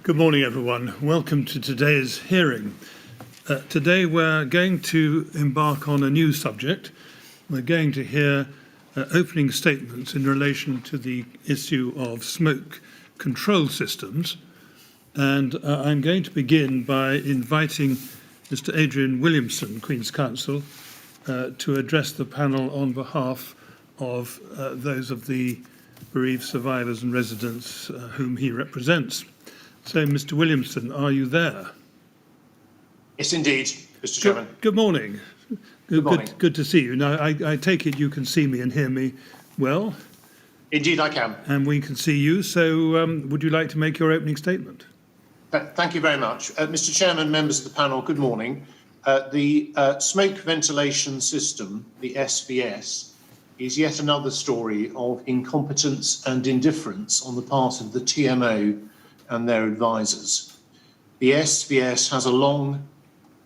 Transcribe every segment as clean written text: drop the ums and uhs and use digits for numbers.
Good morning, everyone. Welcome to today's hearing. Today we're going to embark on a new subject. We're going to hear opening statements in relation to the issue of smoke control systems. And I'm going to begin by inviting Mr. Adrian Williamson, Queen's Counsel, to address the panel on behalf of those of the bereaved survivors and residents whom he represents. So, Mr. Williamson, are you there? Yes, indeed, Mr. Chairman. Good morning. Good morning. Good to see you. Now, I take it you can see me and hear me well? Indeed, I can. And we can see you. So, would you like to make your opening statement? Thank you very much. Mr. Chairman, members of the panel, good morning. The smoke ventilation system, the SVS, is yet another story of incompetence and indifference on the part of the TMO and their advisors. The SVS has a long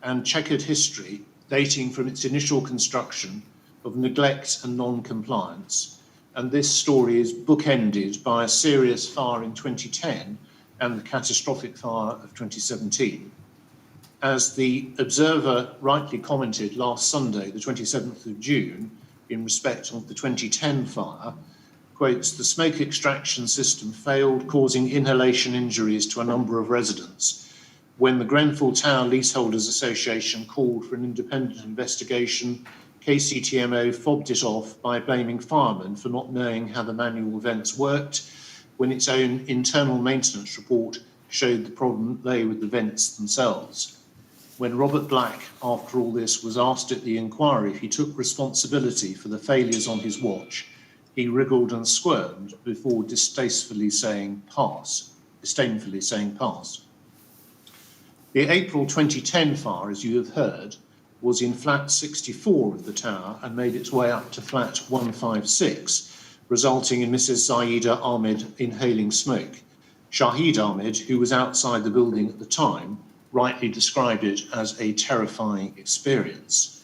and checkered history dating from its initial construction of neglect and non-compliance, and this story is bookended by a serious fire in 2010 and the catastrophic fire of 2017. As the Observer rightly commented last Sunday, the 27th of June, in respect of the 2010 fire, quotes, "The smoke extraction system failed, causing inhalation injuries to a number of residents. When the Grenfell Tower Leaseholders Association called for an independent investigation, KCTMO fobbed it off by blaming firemen for not knowing how the manual vents worked, when its own internal maintenance report showed the problem lay with the vents themselves. When Robert Black, after all this, was asked at the inquiry if he took responsibility for the failures on his watch, he wriggled and squirmed before disdainfully saying pass. The April 2010 fire, as you have heard, was in flat 64 of the tower and made its way up to flat 156, resulting in Mrs. Zaida Ahmed inhaling smoke. Shahid Ahmed, who was outside the building at the time, rightly described it as a terrifying experience.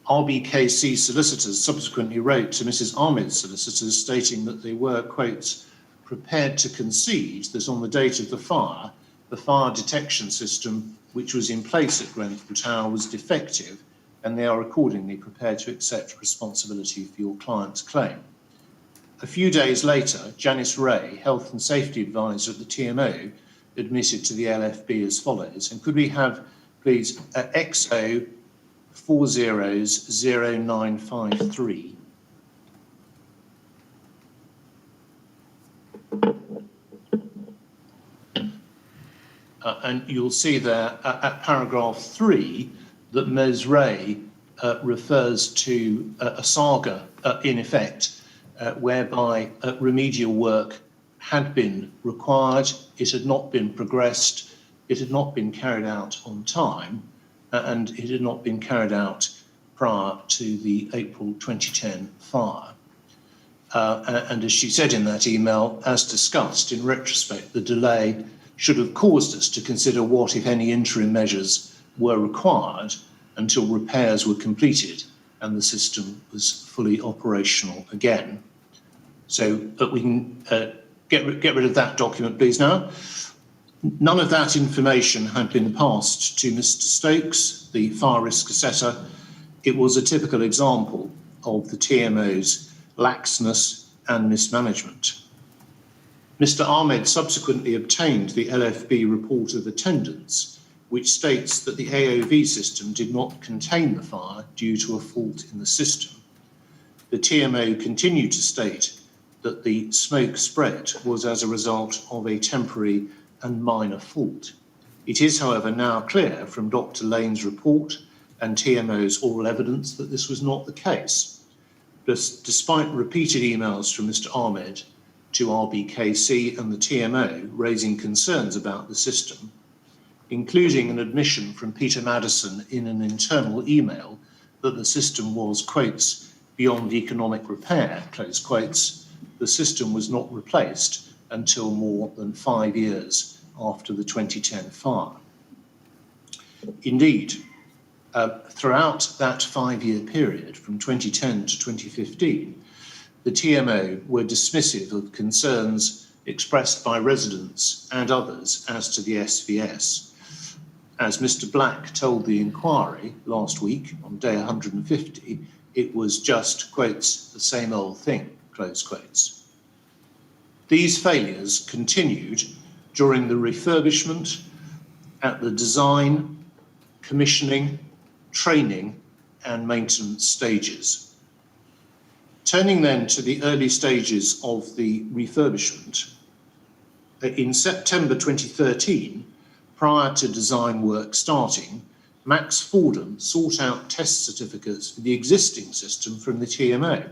RBKC solicitors subsequently wrote to Mrs. Ahmed's solicitors stating that they were, quotes, prepared to concede that on the date of the fire detection system which was in place at Grenfell Tower was defective, and they are accordingly prepared to accept responsibility for your client's claim. A few days later, Janice Ray, Health and Safety Advisor at the TMO, admitted to the LFB as follows, and could we have, please, XO 400953. And you'll see there at paragraph 3 that Ms. Ray refers to a saga in effect whereby remedial work had been required, it had not been progressed, it had not been carried out on time, and it had not been carried out prior to the April 2010 fire. And as she said in that email, as discussed, in retrospect, the delay should have caused us to consider what, if any, interim measures were required until repairs were completed and the system was fully operational again. So we can get rid of that document, please, now. None of that information had been passed to Mr. Stokes, the fire risk assessor. It was a typical example of the TMO's laxness and mismanagement. Mr. Ahmed subsequently obtained the LFB report of attendance, which states that the AOV system did not contain the fire due to a fault in the system. The TMO continued to state that the smoke spread was as a result of a temporary and minor fault. It is, however, now clear from Dr. Lane's report and TMO's oral evidence that this was not the case. Despite repeated emails from Mr. Ahmed to RBKC and the TMO raising concerns about the system, including an admission from Peter Madison in an internal email that the system was, quotes, beyond economic repair, close quotes, the system was not replaced until more than 5 years after the 2010 fire. Indeed, throughout that 5-year period, from 2010 to 2015, the TMO were dismissive of concerns expressed by residents and others as to the SVS. As Mr. Black told the inquiry last week on day 150, it was just, quotes, the same old thing, close quotes. These failures continued during the refurbishment, at the design, commissioning, training and maintenance stages. Turning then to the early stages of the refurbishment, in September 2013, prior to design work starting, Max Fordham sought out test certificates for the existing system from the TMO.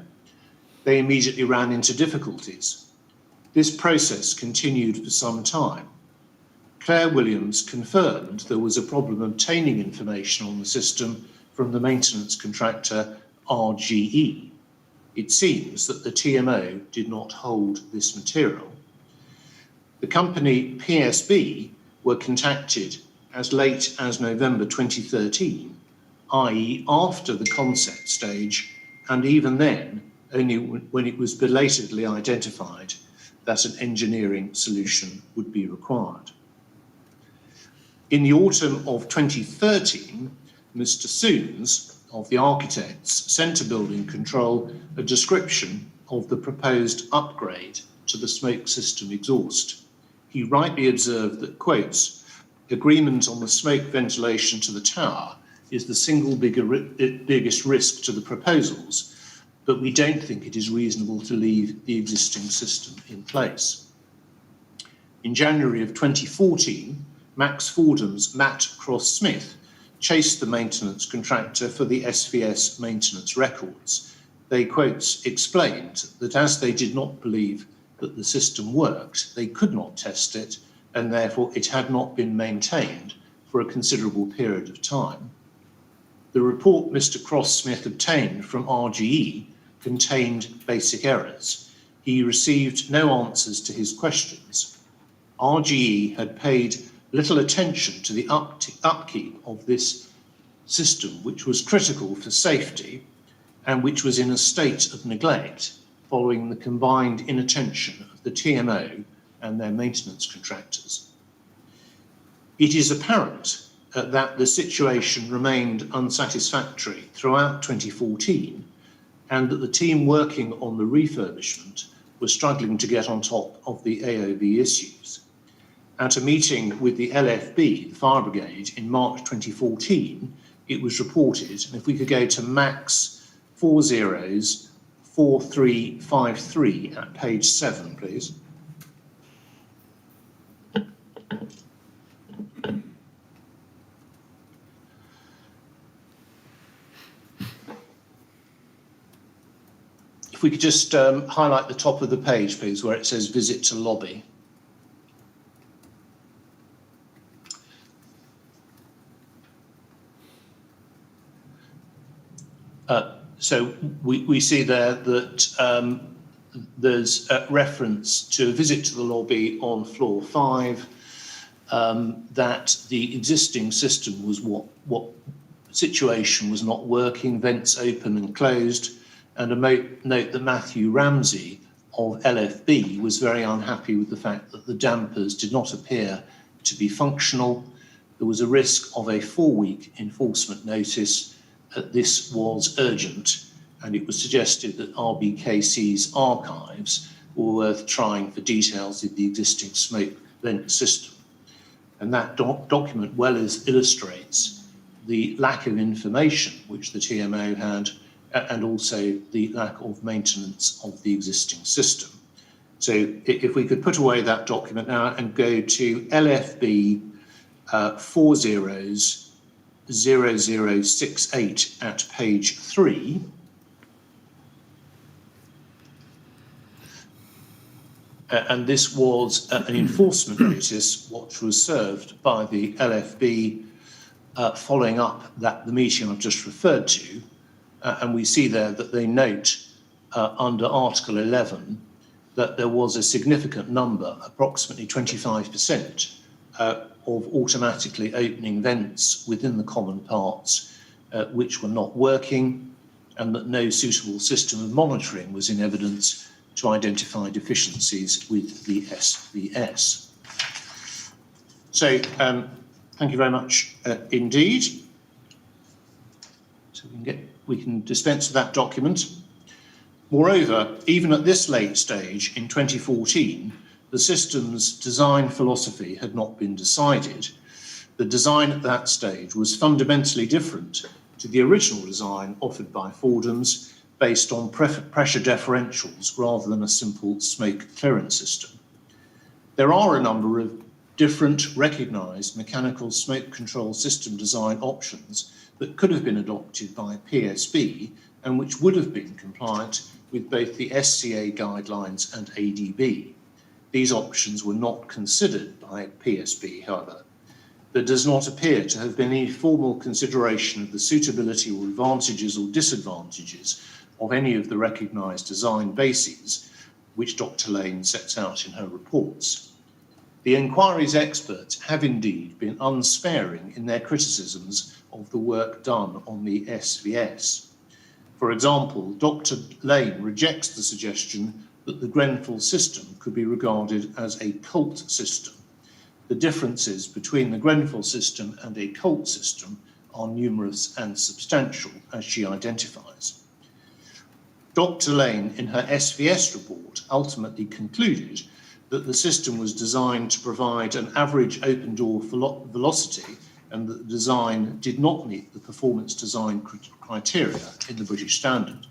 They immediately ran into difficulties. This process continued for some time. Claire Williams confirmed there was a problem obtaining information on the system from the maintenance contractor RGE. It seems that the TMO did not hold this material. The company PSB were contacted as late as November 2013, i.e. after the concept stage, and even then only when it was belatedly identified that an engineering solution would be required. In the autumn of 2013, Mr. Soons of the architects sent to Building Control a description of the proposed upgrade to the smoke system exhaust. He rightly observed that, quotes, agreement on the smoke ventilation to the tower is the single biggest risk to the proposals, but we don't think it is reasonable to leave the existing system in place. In January of 2014, Max Fordham's Matt Cross-Smith chased the maintenance contractor for the SVS maintenance records. They, quotes, explained that as they did not believe that the system worked, they could not test it, and therefore it had not been maintained for a considerable period of time. The report Mr. Cross-Smith obtained from RGE contained basic errors. He received no answers to his questions. RGE had paid little attention to the upkeep of this system, which was critical for safety and which was in a state of neglect following the combined inattention of the TMO and their maintenance contractors. It is apparent that the situation remained unsatisfactory throughout 2014 and that the team working on the refurbishment was struggling to get on top of the AOB issues. At a meeting with the LFB, the Fire Brigade, in March 2014, it was reported, and if we could go to Max 404353 at page 7, please. If we could just highlight the top of the page, please, where it says visit to lobby. So we see there that there's a reference to a visit to the lobby on floor 5, that the existing system was what situation was not working, vents open and closed, and a note that Matthew Ramsey of LFB was very unhappy with the fact that the dampers did not appear to be functional. There was a risk of a 4-week enforcement notice. This was urgent, and it was suggested that RBKC's archives were worth trying for details of the existing smoke vent system. And that document well illustrates the lack of information which the TMO had, and also the lack of maintenance of the existing system. So if we could put away that document now and go to LFB 400068 at page 3. And this was an enforcement notice which was served by the LFB following up the meeting I've just referred to. And we see there that they note under Article 11 that there was a significant number, approximately 25%, of automatically opening vents within the common parts which were not working, and that no suitable system of monitoring was in evidence to identify deficiencies with the SVS. So thank you very much indeed. So we can dispense with that document. Moreover, even at this late stage in 2014, the system's design philosophy had not been decided. The design at that stage was fundamentally different to the original design offered by Fordham's, based on pressure differentials rather than a simple smoke clearance system. There are a number of different recognised mechanical smoke control system design options that could have been adopted by PSB and which would have been compliant with both the SCA guidelines and ADB. These options were not considered by PSB, however. There does not appear to have been any formal consideration of the suitability or advantages or disadvantages of any of the recognised design bases which Dr. Lane sets out in her reports. The inquiry's experts have indeed been unsparing in their criticisms of the work done on the SVS. For example, Dr. Lane rejects the suggestion that the Grenfell system could be regarded as a cult system. The differences between the Grenfell system and a cult system are numerous and substantial, as she identifies. Dr. Lane, in her SVS report, ultimately concluded that the system was designed to provide an average open door velocity and that the design did not meet the performance design criteria in the British standard.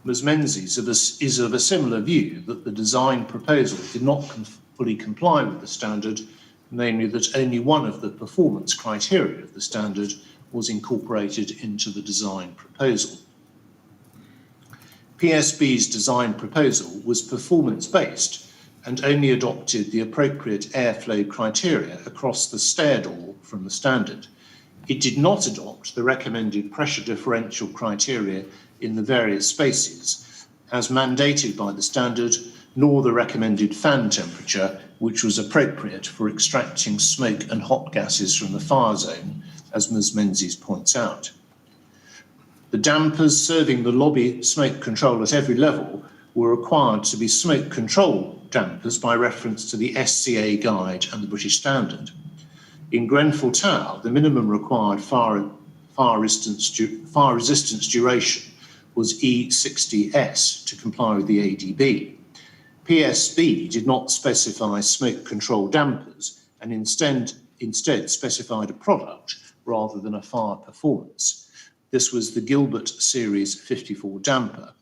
Ms. Menzies is of a similar view that the design proposal did not fully comply with the standard, namely that only one of the performance criteria of the standard was incorporated into the design proposal. PSB's design proposal was performance-based and only adopted the appropriate airflow criteria across the stair door from the standard. It did not adopt the recommended pressure differential criteria in the various spaces as mandated by the standard, nor the recommended fan temperature, which was appropriate for extracting smoke and hot gases from the fire zone, as Ms. Menzies points out. The dampers serving the lobby smoke control at every level were required to be smoke control dampers by reference to the SCA guide and the British standard. In Grenfell Tower, the minimum required fire resistance duration was E60S to comply with the ADB. PSB did not specify smoke control dampers and instead specified a product rather than a fire performance. This was the Gilbert Series 54 damper.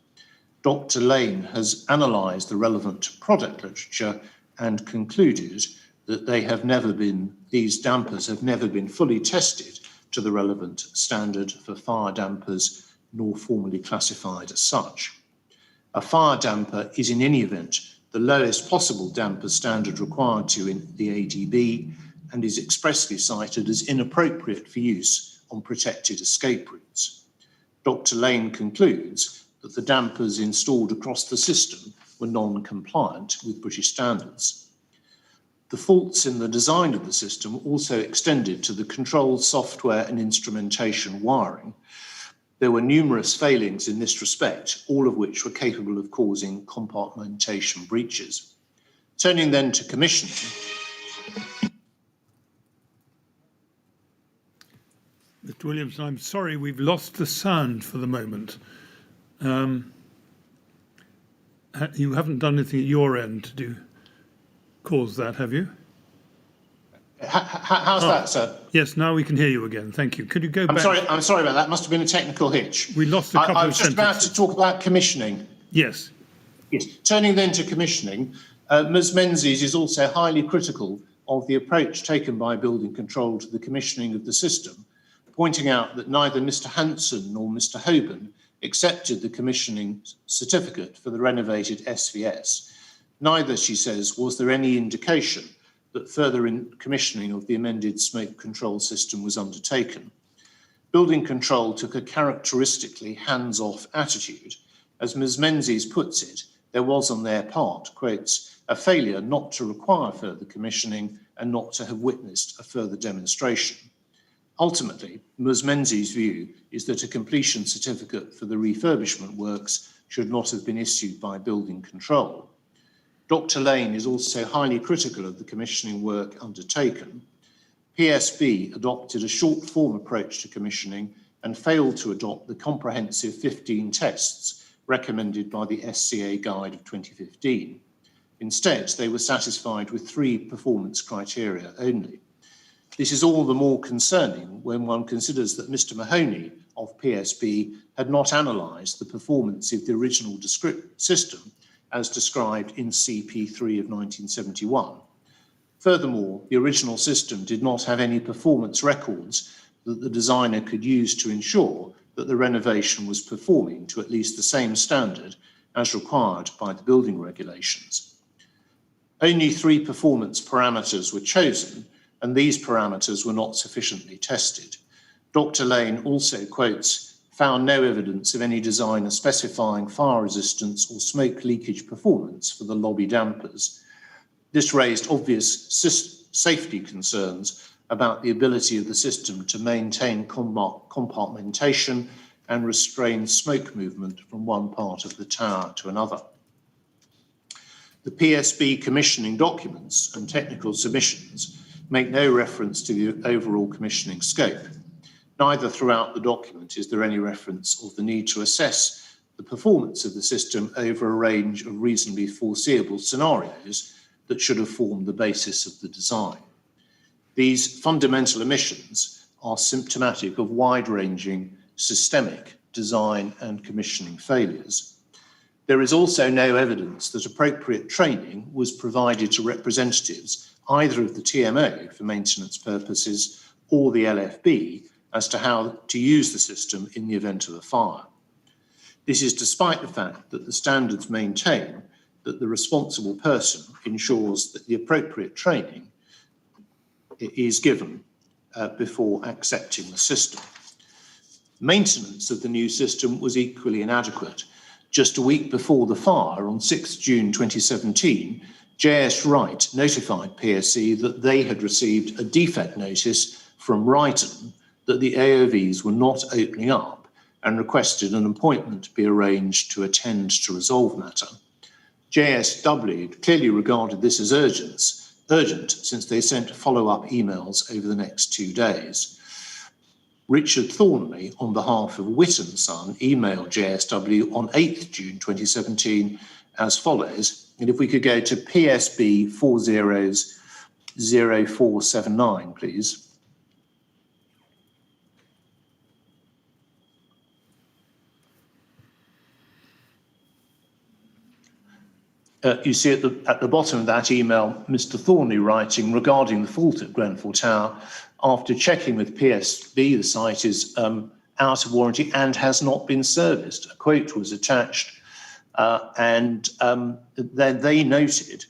Dr. Lane has analysed the relevant product literature and concluded that these dampers have never been fully tested to the relevant standard for fire dampers, nor formally classified as such. A fire damper is in any event the lowest possible damper standard required to in the ADB and is expressly cited as inappropriate for use on protected escape routes. Dr. Lane concludes that the dampers installed across the system were non-compliant with British standards. The faults in the design of the system also extended to the control software and instrumentation wiring. There were numerous failings in this respect, all of which were capable of causing compartmentation breaches. Turning then to commissioning. Mr. Williams, I'm sorry, we've lost the sound for the moment. You haven't done anything at your end to cause that, have you? How's that, sir? Yes, now we can hear you again. Thank you. Could you go back? I'm sorry about that. Must have been a technical hitch. We lost a couple of sentences. I was just about to talk about commissioning. Yes. Yes. Turning then to commissioning, Ms. Menzies is also highly critical of the approach taken by building control to the commissioning of the system, pointing out that neither Mr. Hanson nor Mr. Hoban accepted the commissioning certificate for the renovated SVS. Neither, she says, was there any indication that further commissioning of the amended smoke control system was undertaken. Building control took a characteristically hands-off attitude. As Ms. Menzies puts it, there was on their part, quotes, a failure not to require further commissioning and not to have witnessed a further demonstration. Ultimately, Ms Menzies' view is that a completion certificate for the refurbishment works should not have been issued by building control. Dr Lane is also highly critical of the commissioning work undertaken. PSB adopted a short form approach to commissioning and failed to adopt the comprehensive 15 tests recommended by the SCA Guide of 2015. Instead, they were satisfied with 3 performance criteria only. This is all the more concerning when one considers that Mr Mahoney of PSB had not analysed the performance of the original system as described in CP3 of 1971. Furthermore, the original system did not have any performance records that the designer could use to ensure that the renovation was performing to at least the same standard as required by the building regulations. Only 3 performance parameters were chosen, and these parameters were not sufficiently tested. Dr Lane also quotes, "found no evidence of any designer specifying fire resistance or smoke leakage performance for the lobby dampers." This raised obvious safety concerns about the ability of the system to maintain compartmentation and restrain smoke movement from one part of the tower to another. The PSB commissioning documents and technical submissions make no reference to the overall commissioning scope. Neither throughout the document is there any reference of the need to assess the performance of the system over a range of reasonably foreseeable scenarios that should have formed the basis of the design. These fundamental omissions are symptomatic of wide-ranging systemic design and commissioning failures. There is also no evidence that appropriate training was provided to representatives either of the TMO for maintenance purposes or the LFB as to how to use the system in the event of a fire. This is despite the fact that the standards maintain that the responsible person ensures that the appropriate training is given before accepting the system. Maintenance of the new system was equally inadequate. Just a week before the fire, on 6 June 2017, JS Wright notified PSC that they had received a defect notice from Wrighton that the AOVs were not opening up and requested an appointment to be arranged to attend to resolve matter. JSW clearly regarded this as urgent since they sent follow-up emails over the next 2 days. Richard Thornley, on behalf of Whit & Son, emailed JSW on 8th June 2017 as follows, and if we could go to PSB 400479, please. You see at the bottom of that email, Mr. Thornley writing regarding the fault at Grenfell Tower, after checking with PSB, the site is out of warranty and has not been serviced. A quote was attached, and then they noted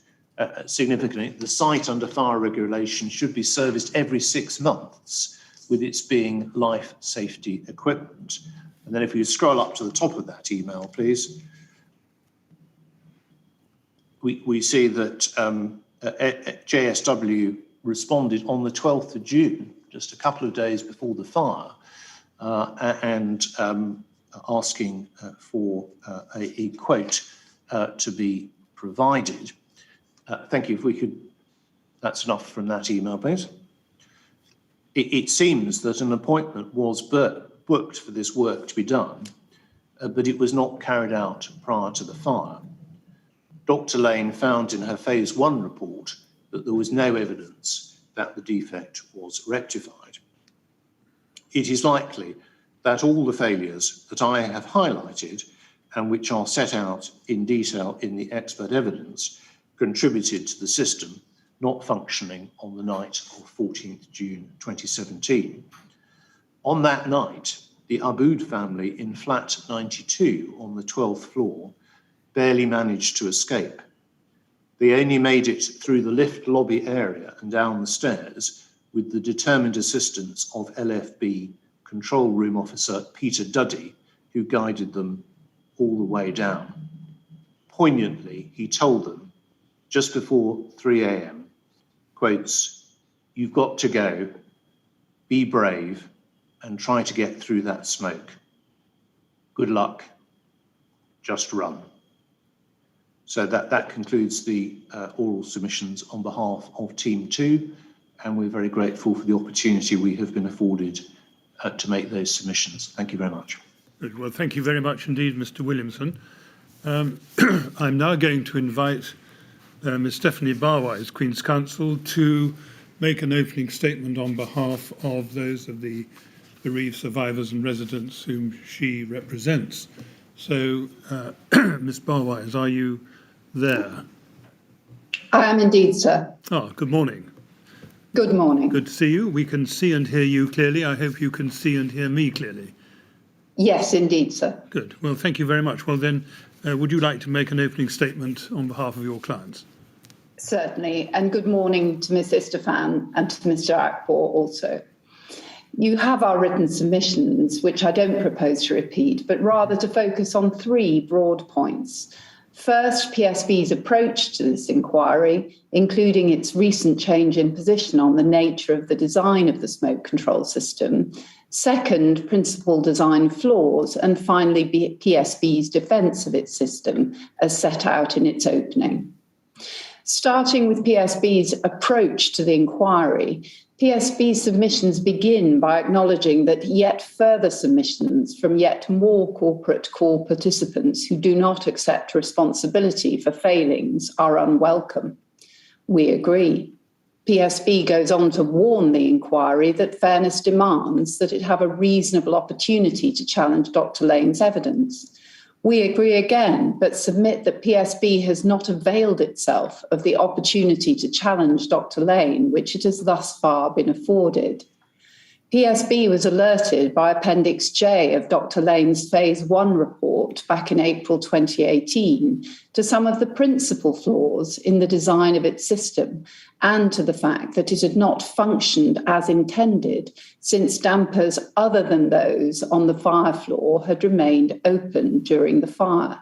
significantly the site under fire regulation should be serviced every 6 months with its being life safety equipment. And then if you scroll up to the top of that email, please. We see that JSW responded on the 12th of June, just a couple of days before the fire, and asking for a quote to be provided. Thank you. If we could, that's enough from that email, please. It seems that an appointment was booked for this work to be done, but it was not carried out prior to the fire. Dr. Lane found in her phase 1 report that there was no evidence that the defect was rectified. It is likely that all the failures that I have highlighted and which are set out in detail in the expert evidence contributed to the system not functioning on the night of 14th June 2017. On that night, the Aboud family in flat 92 on the 12th floor barely managed to escape. They only made it through the lift lobby area and down the stairs with the determined assistance of LFB control room officer Peter Duddy, who guided them all the way down. Poignantly, he told them just before 3 a.m., quotes, "You've got to go. be brave, and try to get through that smoke. Good luck. Just run. So that concludes the oral submissions on behalf of Team 2, and we're very grateful for the opportunity we have been afforded to make those submissions. Thank you very much. Good. Well, thank you very much indeed, Mr. Williamson. I'm now going to invite Ms. Stephanie Barwise, Queen's Counsel, to make an opening statement on behalf of those of the bereaved survivors and residents whom she represents. So, Ms. Barwise, are you there? I am indeed, sir. Oh, good morning. Good morning. Good to see you. We can see and hear you clearly. I hope you can see and hear me clearly. Yes, indeed, sir. Good. Well, thank you very much. Well, then, would you like to make an opening statement on behalf of your clients? Certainly. And good morning to Ms. Istefan and to Mr. Akpor also. You have our written submissions, which I don't propose to repeat, but rather to focus on three broad points. First, PSB's approach to this inquiry, including its recent change in position on the nature of the design of the smoke control system. Second, principal design flaws. And finally, PSB's defence of its system as set out in its opening. Starting with PSB's approach to the inquiry, PSB submissions begin by acknowledging that yet further submissions from yet more corporate core participants who do not accept responsibility for failings are unwelcome. We agree. PSB goes on to warn the inquiry that fairness demands that it have a reasonable opportunity to challenge Dr. Lane's evidence. We agree again, but submit that PSB has not availed itself of the opportunity to challenge Dr. Lane, which it has thus far been afforded. PSB was alerted by Appendix J of Dr. Lane's Phase 1 report back in April 2018 to some of the principal flaws in the design of its system and to the fact that it had not functioned as intended since dampers other than those on the fire floor had remained open during the fire.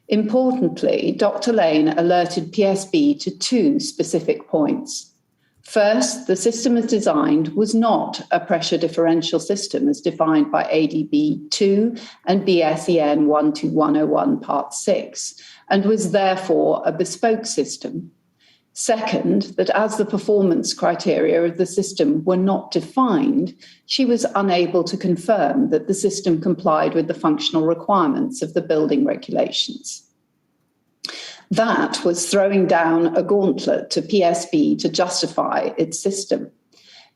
Importantly, Dr. Lane alerted PSB to two specific points. First, the system as designed was not a pressure differential system as defined by ADB 2 and BSEN 12101 Part 6, and was therefore a bespoke system. Second, that as the performance criteria of the system were not defined, she was unable to confirm that the system complied with the functional requirements of the building regulations. That was throwing down a gauntlet to PSB to justify its system.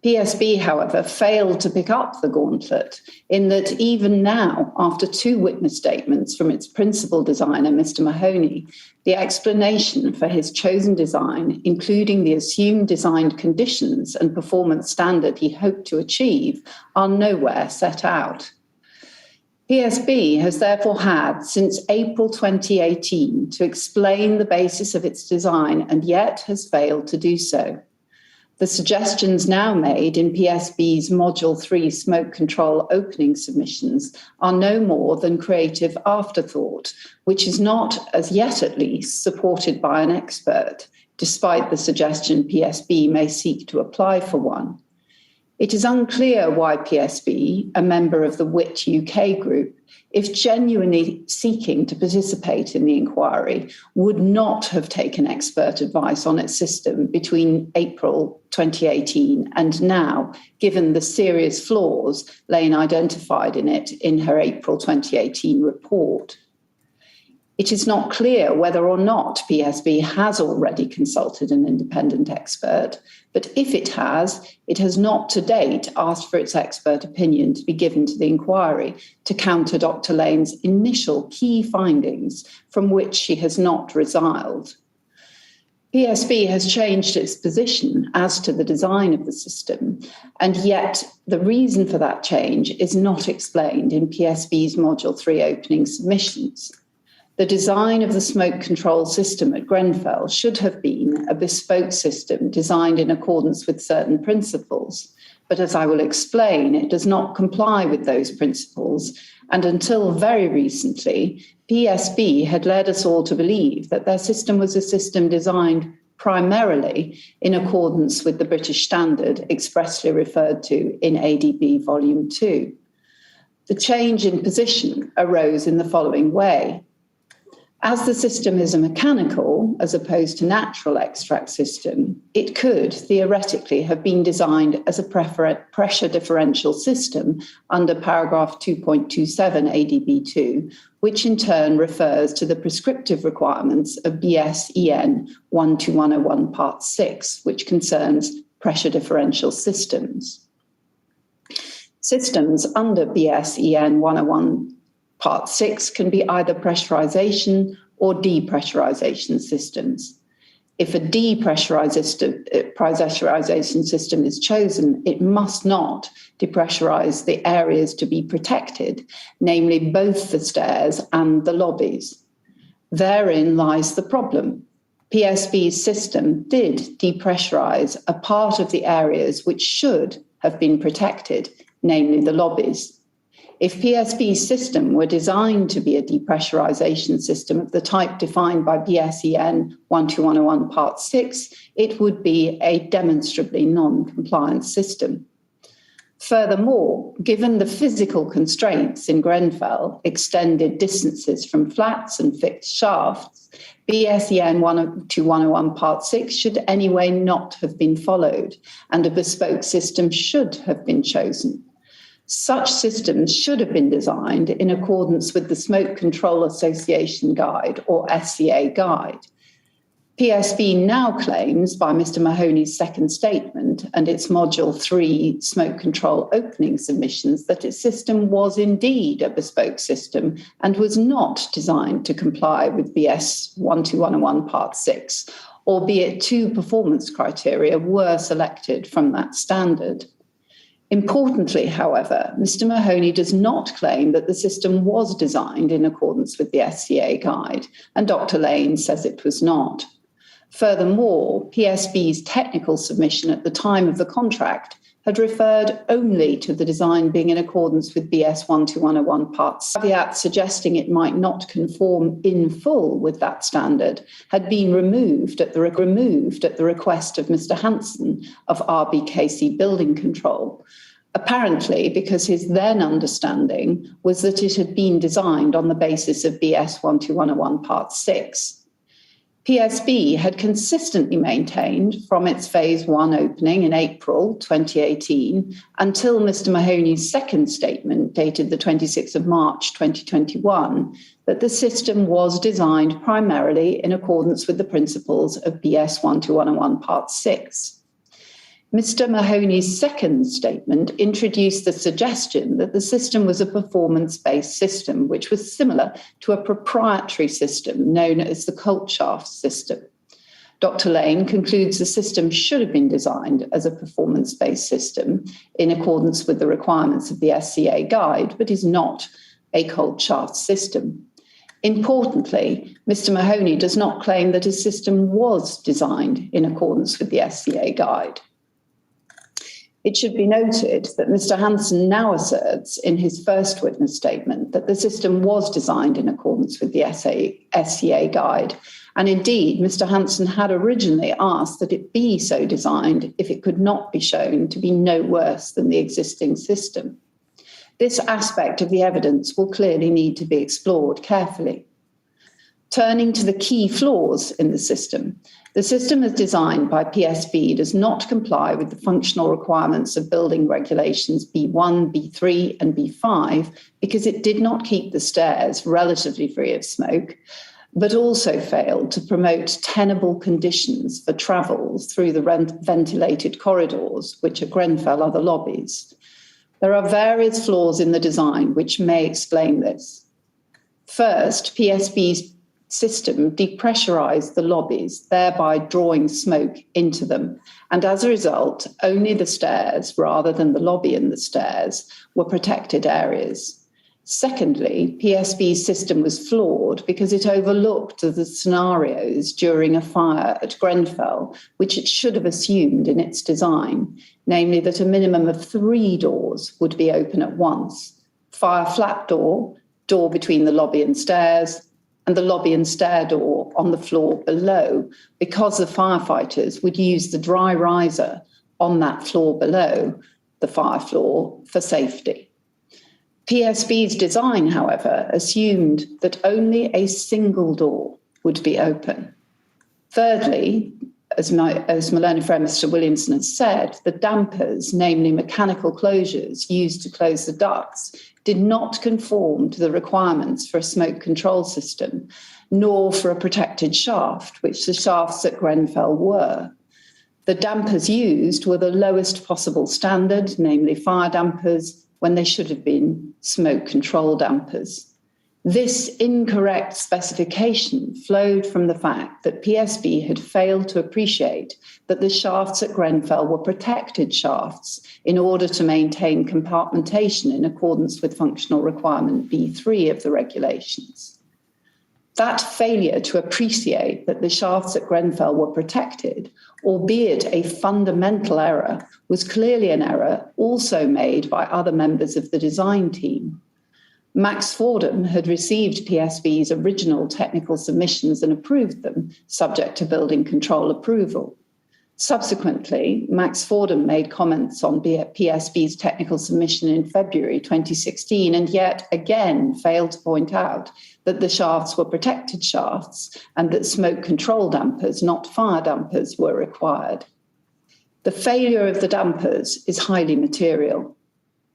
PSB, however, failed to pick up the gauntlet in that even now, after two witness statements from its principal designer, Mr. Mahoney, the explanation for his chosen design, including the assumed designed conditions and performance standard he hoped to achieve, are nowhere set out. PSB has therefore had since April 2018 to explain the basis of its design and yet has failed to do so. The suggestions now made in PSB's Module 3 smoke control opening submissions are no more than creative afterthought, which is not, as yet at least, supported by an expert, despite the suggestion PSB may seek to apply for one. It is unclear why PSB, a member of the WIT UK group, if genuinely seeking to participate in the inquiry, would not have taken expert advice on its system between April 2018 and now, given the serious flaws Lane identified in it in her April 2018 report. It is not clear whether or not PSB has already consulted an independent expert, but if it has not to date asked for its expert opinion to be given to the inquiry to counter Dr. Lane's initial key findings from which she has not resiled. PSB has changed its position as to the design of the system, and yet the reason for that change is not explained in PSB's Module 3 opening submissions. The design of the smoke control system at Grenfell should have been a bespoke system designed in accordance with certain principles. But as I will explain, it does not comply with those principles. And until very recently, PSB had led us all to believe that their system was a system designed primarily in accordance with the British standard expressly referred to in ADB Volume 2. The change in position arose in the following way. As the system is a mechanical as opposed to natural extract system, it could theoretically have been designed as a pressure differential system under paragraph 2.27 ADB2, which in turn refers to the prescriptive requirements of BSEN 12101 Part 6, which concerns pressure differential systems. Systems under BSEN 101 Part 6 can be either pressurization or depressurization systems. If a depressurization system is chosen, it must not depressurize the areas to be protected, namely both the stairs and the lobbies. Therein lies the problem. PSB's system did depressurize a part of the areas which should have been protected, namely the lobbies. If PSB's system were designed to be a depressurization system of the type defined by BSEN 12101 Part 6, it would be a demonstrably non-compliant system. Furthermore, given the physical constraints in Grenfell, extended distances from flats and fixed shafts, BSEN 12101 Part 6 should anyway not have been followed, and a bespoke system should have been chosen. Such systems should have been designed in accordance with the Smoke Control Association Guide, or SCA Guide. PSB now claims, by Mr. Mahoney's second statement and its Module 3 smoke control opening submissions, that its system was indeed a bespoke system and was not designed to comply with BS 12101 Part 6, albeit 2 performance criteria were selected from that standard. Importantly, however, Mr. Mahoney does not claim that the system was designed in accordance with the SCA guide, and Dr. Lane says it was not. Furthermore, PSB's technical submission at the time of the contract had referred only to the design being in accordance with BS 12101 Part 6. Caveat suggesting it might not conform in full with that standard had been removed at the request of Mr. Hanson of RBKC Building Control, apparently because his then understanding was that it had been designed on the basis of BS 12101 Part 6. PSB had consistently maintained from its Phase 1 opening in April 2018 until Mr. Mahoney's second statement dated the 26th of March 2021 that the system was designed primarily in accordance with the principles of BS 12101 Part 6. Mr. Mahoney's second statement introduced the suggestion that the system was a performance-based system, which was similar to a proprietary system known as the Colt shaft system. Dr. Lane concludes the system should have been designed as a performance-based system in accordance with the requirements of the SCA guide, but is not a Colt shaft system. Importantly, Mr. Mahoney does not claim that his system was designed in accordance with the SCA guide. It should be noted that Mr. Hanson now asserts in his first witness statement that the system was designed in accordance with the SCA guide. And indeed, Mr. Hanson had originally asked that it be so designed if it could not be shown to be no worse than the existing system. This aspect of the evidence will clearly need to be explored carefully. Turning to the key flaws in the system as designed by PSB does not comply with the functional requirements of building regulations B1, B3, and B5 because it did not keep the stairs relatively free of smoke, but also failed to promote tenable conditions for travel through the ventilated corridors, which at Grenfell are the lobbies. There are various flaws in the design which may explain this. First, PSB's system depressurized the lobbies, thereby drawing smoke into them. And as a result, only the stairs, rather than the lobby and the stairs, were protected areas. Secondly, PSB's system was flawed because it overlooked the scenarios during a fire at Grenfell, which it should have assumed in its design, namely that a minimum of 3 doors would be open at once: fire flap door, door between the lobby and stairs, and the lobby and stair door on the floor below, because the firefighters would use the dry riser on that floor below the fire floor for safety. PSB's design, however, assumed that only a single door would be open. Thirdly, as my learned friend Mr. Williamson has said, the dampers, namely mechanical closures used to close the ducts, did not conform to the requirements for a smoke control system, nor for a protected shaft, which the shafts at Grenfell were. The dampers used were the lowest possible standard, namely fire dampers, when they should have been smoke control dampers. This incorrect specification flowed from the fact that PSB had failed to appreciate that the shafts at Grenfell were protected shafts in order to maintain compartmentation in accordance with functional requirement B3 of the regulations. That failure to appreciate that the shafts at Grenfell were protected, albeit a fundamental error, was clearly an error also made by other members of the design team. Max Fordham had received PSB's original technical submissions and approved them, subject to building control approval. Subsequently, Max Fordham made comments on PSB's technical submission in February 2016, and yet again failed to point out that the shafts were protected shafts and that smoke control dampers, not fire dampers, were required. The failure of the dampers is highly material.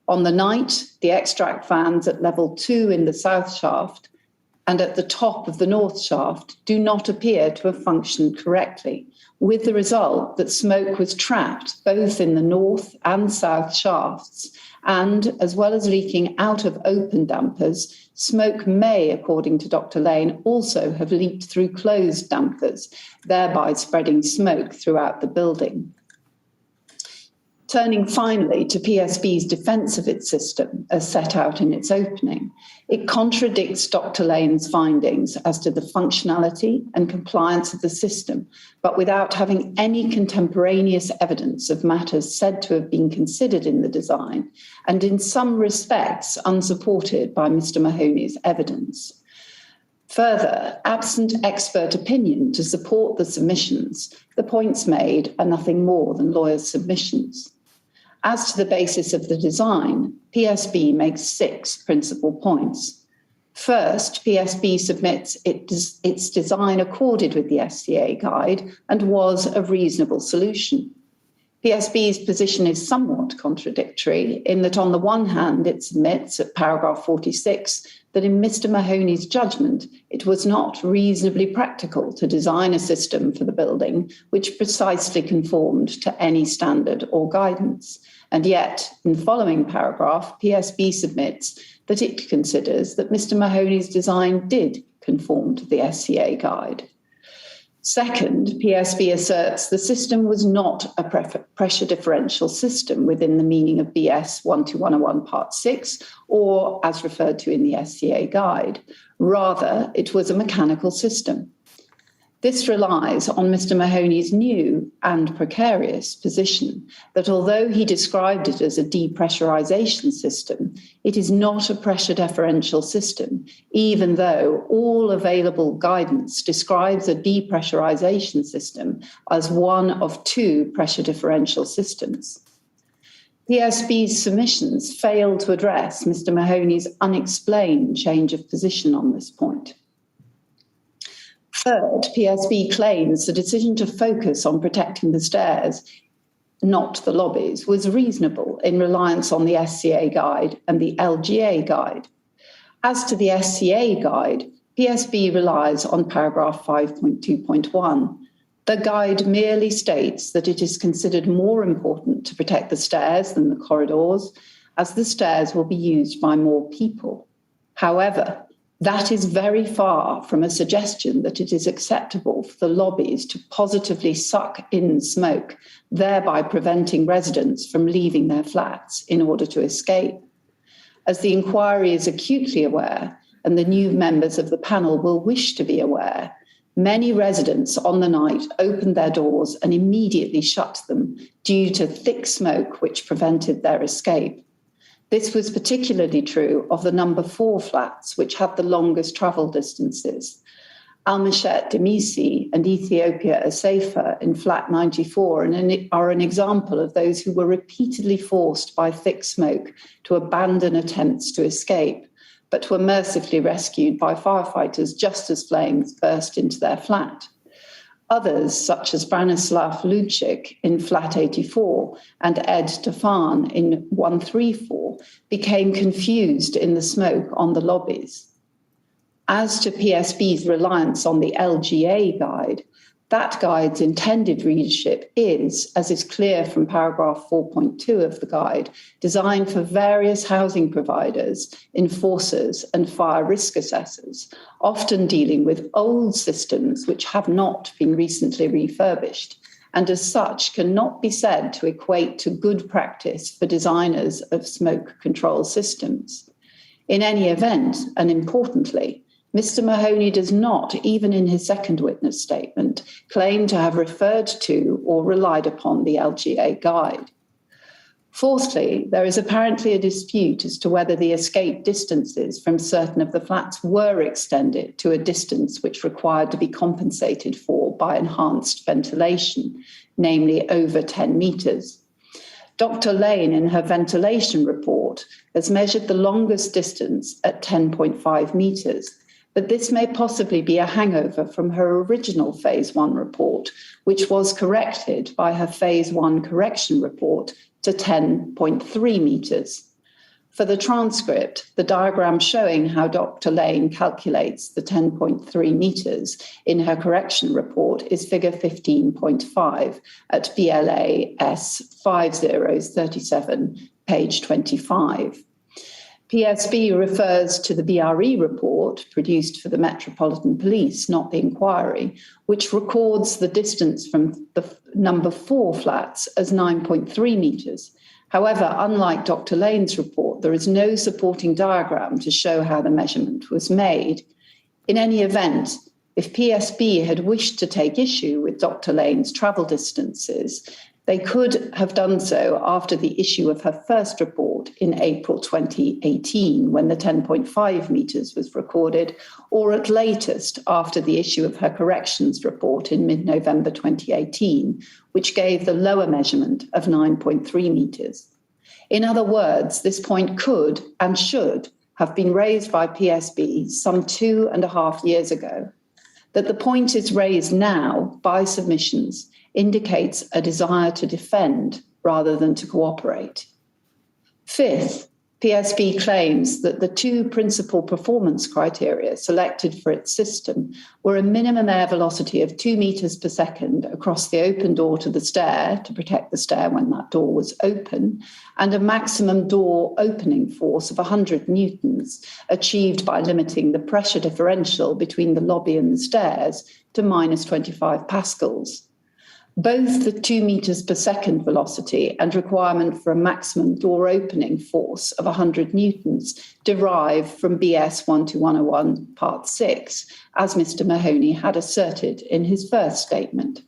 On the night, the extract fans at level 2 in the south shaft and at the top of the north shaft do not appear to have functioned correctly, with the result that smoke was trapped both in the north and south shafts, and as well as leaking out of open dampers, smoke may, according to Dr. Lane, also have leaked through closed dampers, thereby spreading smoke throughout the building. Turning finally to PSB's defence of its system, as set out in its opening, it contradicts Dr. Lane's findings as to the functionality and compliance of the system, but without having any contemporaneous evidence of matters said to have been considered in the design, and in some respects unsupported by Mr. Mahoney's evidence. Further, absent expert opinion to support the submissions, the points made are nothing more than lawyers' submissions. As to the basis of the design, PSB makes 6 principal points. First, PSB submits its design accorded with the SCA guide and was a reasonable solution. PSB's position is somewhat contradictory in that on the one hand, it submits at paragraph 46 that in Mr. Mahoney's judgment, it was not reasonably practical to design a system for the building which precisely conformed to any standard or guidance. And yet, in the following paragraph, PSB submits that it considers that Mr. Mahoney's design did conform to the SCA guide. Second, PSB asserts the system was not a pressure differential system within the meaning of BS 12101 Part 6, or as referred to in the SCA guide. Rather, it was a mechanical system. This relies on Mr. Mahoney's new and precarious position that although he described it as a depressurization system, it is not a pressure differential system, even though all available guidance describes a depressurization system as one of 2 pressure differential systems. PSB's submissions fail to address Mr. Mahoney's unexplained change of position on this point. Third, PSB claims the decision to focus on protecting the stairs, not the lobbies, was reasonable in reliance on the SCA guide and the LGA guide. As to the SCA guide, PSB relies on paragraph 5.2.1. The guide merely states that it is considered more important to protect the stairs than the corridors, as the stairs will be used by more people. However, that is very far from a suggestion that it is acceptable for the lobbies to positively suck in smoke, thereby preventing residents from leaving their flats in order to escape. As the inquiry is acutely aware, and the new members of the panel will wish to be aware, many residents on the night opened their doors and immediately shut them due to thick smoke which prevented their escape. This was particularly true of the number 4 flats, which had the longest travel distances. Almashet Demisi and Ethiopia Asafa in flat 94 are an example of those who were repeatedly forced by thick smoke to abandon attempts to escape, but were mercifully rescued by firefighters just as flames burst into their flat. Others, such as Branislav Lucic in flat 84 and Ed Stefan in 134, became confused in the smoke on the lobbies. As to PSB's reliance on the LGA guide, that guide's intended readership is, as is clear from paragraph 4.2 of the guide, designed for various housing providers, enforcers, and fire risk assessors, often dealing with old systems which have not been recently refurbished, and as such cannot be said to equate to good practice for designers of smoke control systems. In any event, and importantly, Mr. Mahoney does not, even in his second witness statement, claim to have referred to or relied upon the LGA guide. Fourthly, there is apparently a dispute as to whether the escape distances from certain of the flats were extended to a distance which required to be compensated for by enhanced ventilation, namely over 10 metres. Dr. Lane, in her ventilation report, has measured the longest distance at 10.5 metres, but this may possibly be a hangover from her original Phase 1 report, which was corrected by her Phase 1 correction report to 10.3 metres. For the transcript, the diagram showing how Dr. Lane calculates the 10.3 metres in her correction report is figure 15.5 at BLAS 5037, page 25. PSB refers to the BRE report produced for the Metropolitan Police, not the inquiry, which records the distance from the number 4 flats as 9.3 metres. However, unlike Dr. Lane's report, there is no supporting diagram to show how the measurement was made. In any event, if PSB had wished to take issue with Dr. Lane's travel distances, they could have done so after the issue of her first report in April 2018, when the 10.5 metres was recorded, or at latest after the issue of her corrections report in mid-November 2018, which gave the lower measurement of 9.3 metres. In other words, this point could and should have been raised by PSB some 2.5 years ago. That the point is raised now by submissions indicates a desire to defend rather than to cooperate. Fifth, PSB claims that the 2 principal performance criteria selected for its system were a minimum air velocity of 2 metres per second across the open door to the stair to protect the stair when that door was open, and a maximum door opening force of 100 newtons achieved by limiting the pressure differential between the lobby and the stairs to minus 25 pascals. Both the 2 metres per second velocity and requirement for a maximum door opening force of 100 newtons derive from BS 12101 Part 6, as Mr. Mahoney had asserted in his first statement.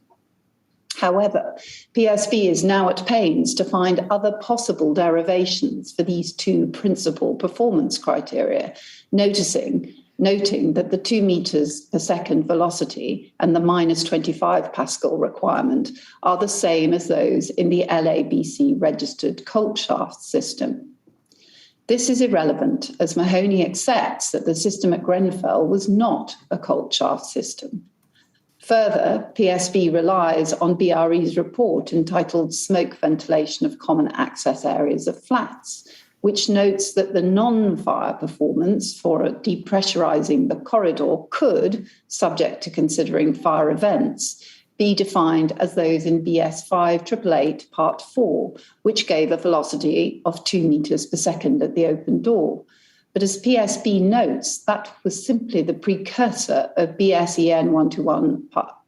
However, PSB is now at pains to find other possible derivations for these 2 principal performance criteria, noting that the 2 metres per second velocity and the minus 25 Pascal requirement are the same as those in the LABC registered colt shaft system. This is irrelevant, as Mahoney accepts that the system at Grenfell was not a colt shaft system. Further, PSB relies on BRE's report entitled Smoke Ventilation of Common Access Areas of Flats, which notes that the non-fire performance for depressurizing the corridor could, subject to considering fire events, be defined as those in BS 5888 Part 4, which gave a velocity of 2 metres per second at the open door. But as PSB notes, that was simply the precursor of BSEN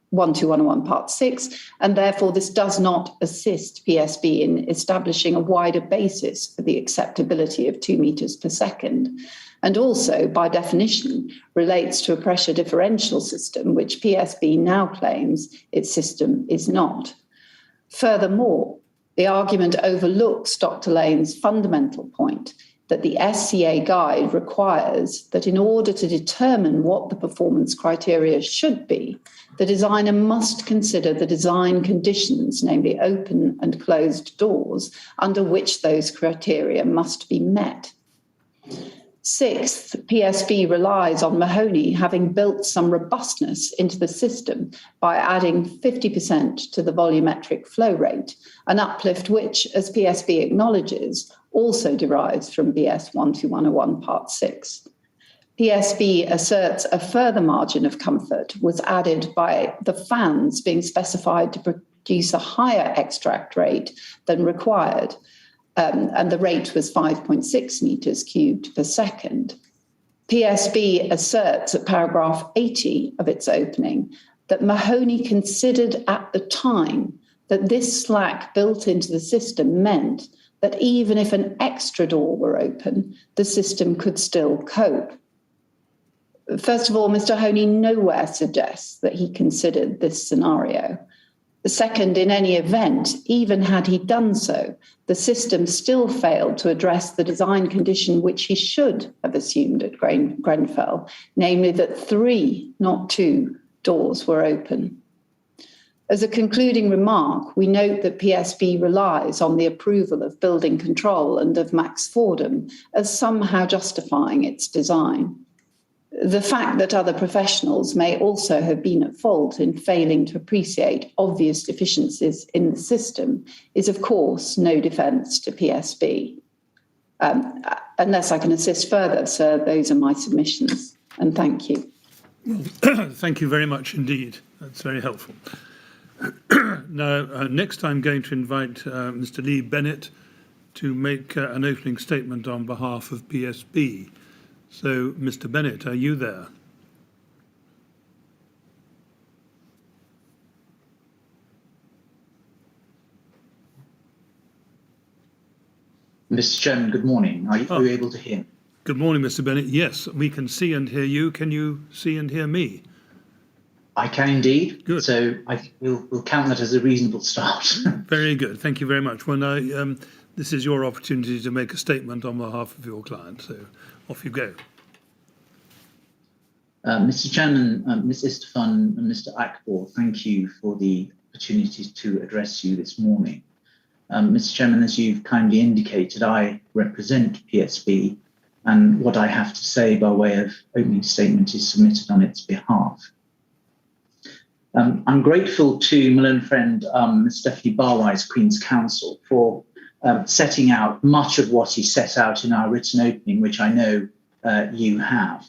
1201 Part 6, and therefore this does not assist PSB in establishing a wider basis for the acceptability of 2 metres per second, and also, by definition, relates to a pressure differential system, which PSB now claims its system is not. Furthermore, The argument overlooks Dr. Lane's fundamental point that the SCA guide requires that in order to determine what the performance criteria should be, the designer must consider the design conditions, namely open and closed doors, under which those criteria must be met. Sixth, PSB relies on Mahoney having built some robustness into the system by adding 50% to the volumetric flow rate, an uplift which, as PSB acknowledges, also derives from BS 12101 Part 6. PSB asserts a further margin of comfort was added by the fans being specified to produce a higher extract rate than required, and the rate was 5.6 metres cubed per second. PSB asserts at paragraph 80 of its opening that Mahoney considered at the time that this slack built into the system meant that even if an extra door were open, the system could still cope. First of all, Mr. Mahoney nowhere suggests that he considered this scenario. The second, in any event, even had he done so, the system still failed to address the design condition which he should have assumed at Grenfell, namely that 3, not 2, doors were open. As a concluding remark, we note that PSB relies on the approval of building control and of Max Fordham as somehow justifying its design. The fact that other professionals may also have been at fault in failing to appreciate obvious deficiencies in the system is, of course, no defence to PSB. Unless I can assist further, sir, those are my submissions. And thank you. Well, thank you very much indeed. That's very helpful. Now, next I'm going to invite Mr. Lee Bennett to make an opening statement on behalf of PSB. So, Mr. Bennett, are you there? Mr. Chairman, good morning. Are you able to hear me? Good morning, Mr. Bennett. Yes, we can see and hear you. Can you see and hear me? I can indeed. Good. So I think we'll count that as a reasonable start. Very good. Thank you very much. Well, now, this is your opportunity to make a statement on behalf of your client. So off you go. Mr. Chairman, Ms. Istefan and Mr. Akbor, thank you for the opportunity to address you this morning. Mr. Chairman, as you've kindly indicated, I represent PSB, and what I have to say by way of opening statement is submitted on its behalf. I'm grateful to my own friend, Ms. Stephanie Barwise, Queen's Counsel, for setting out much of what he set out in our written opening, which I know you have.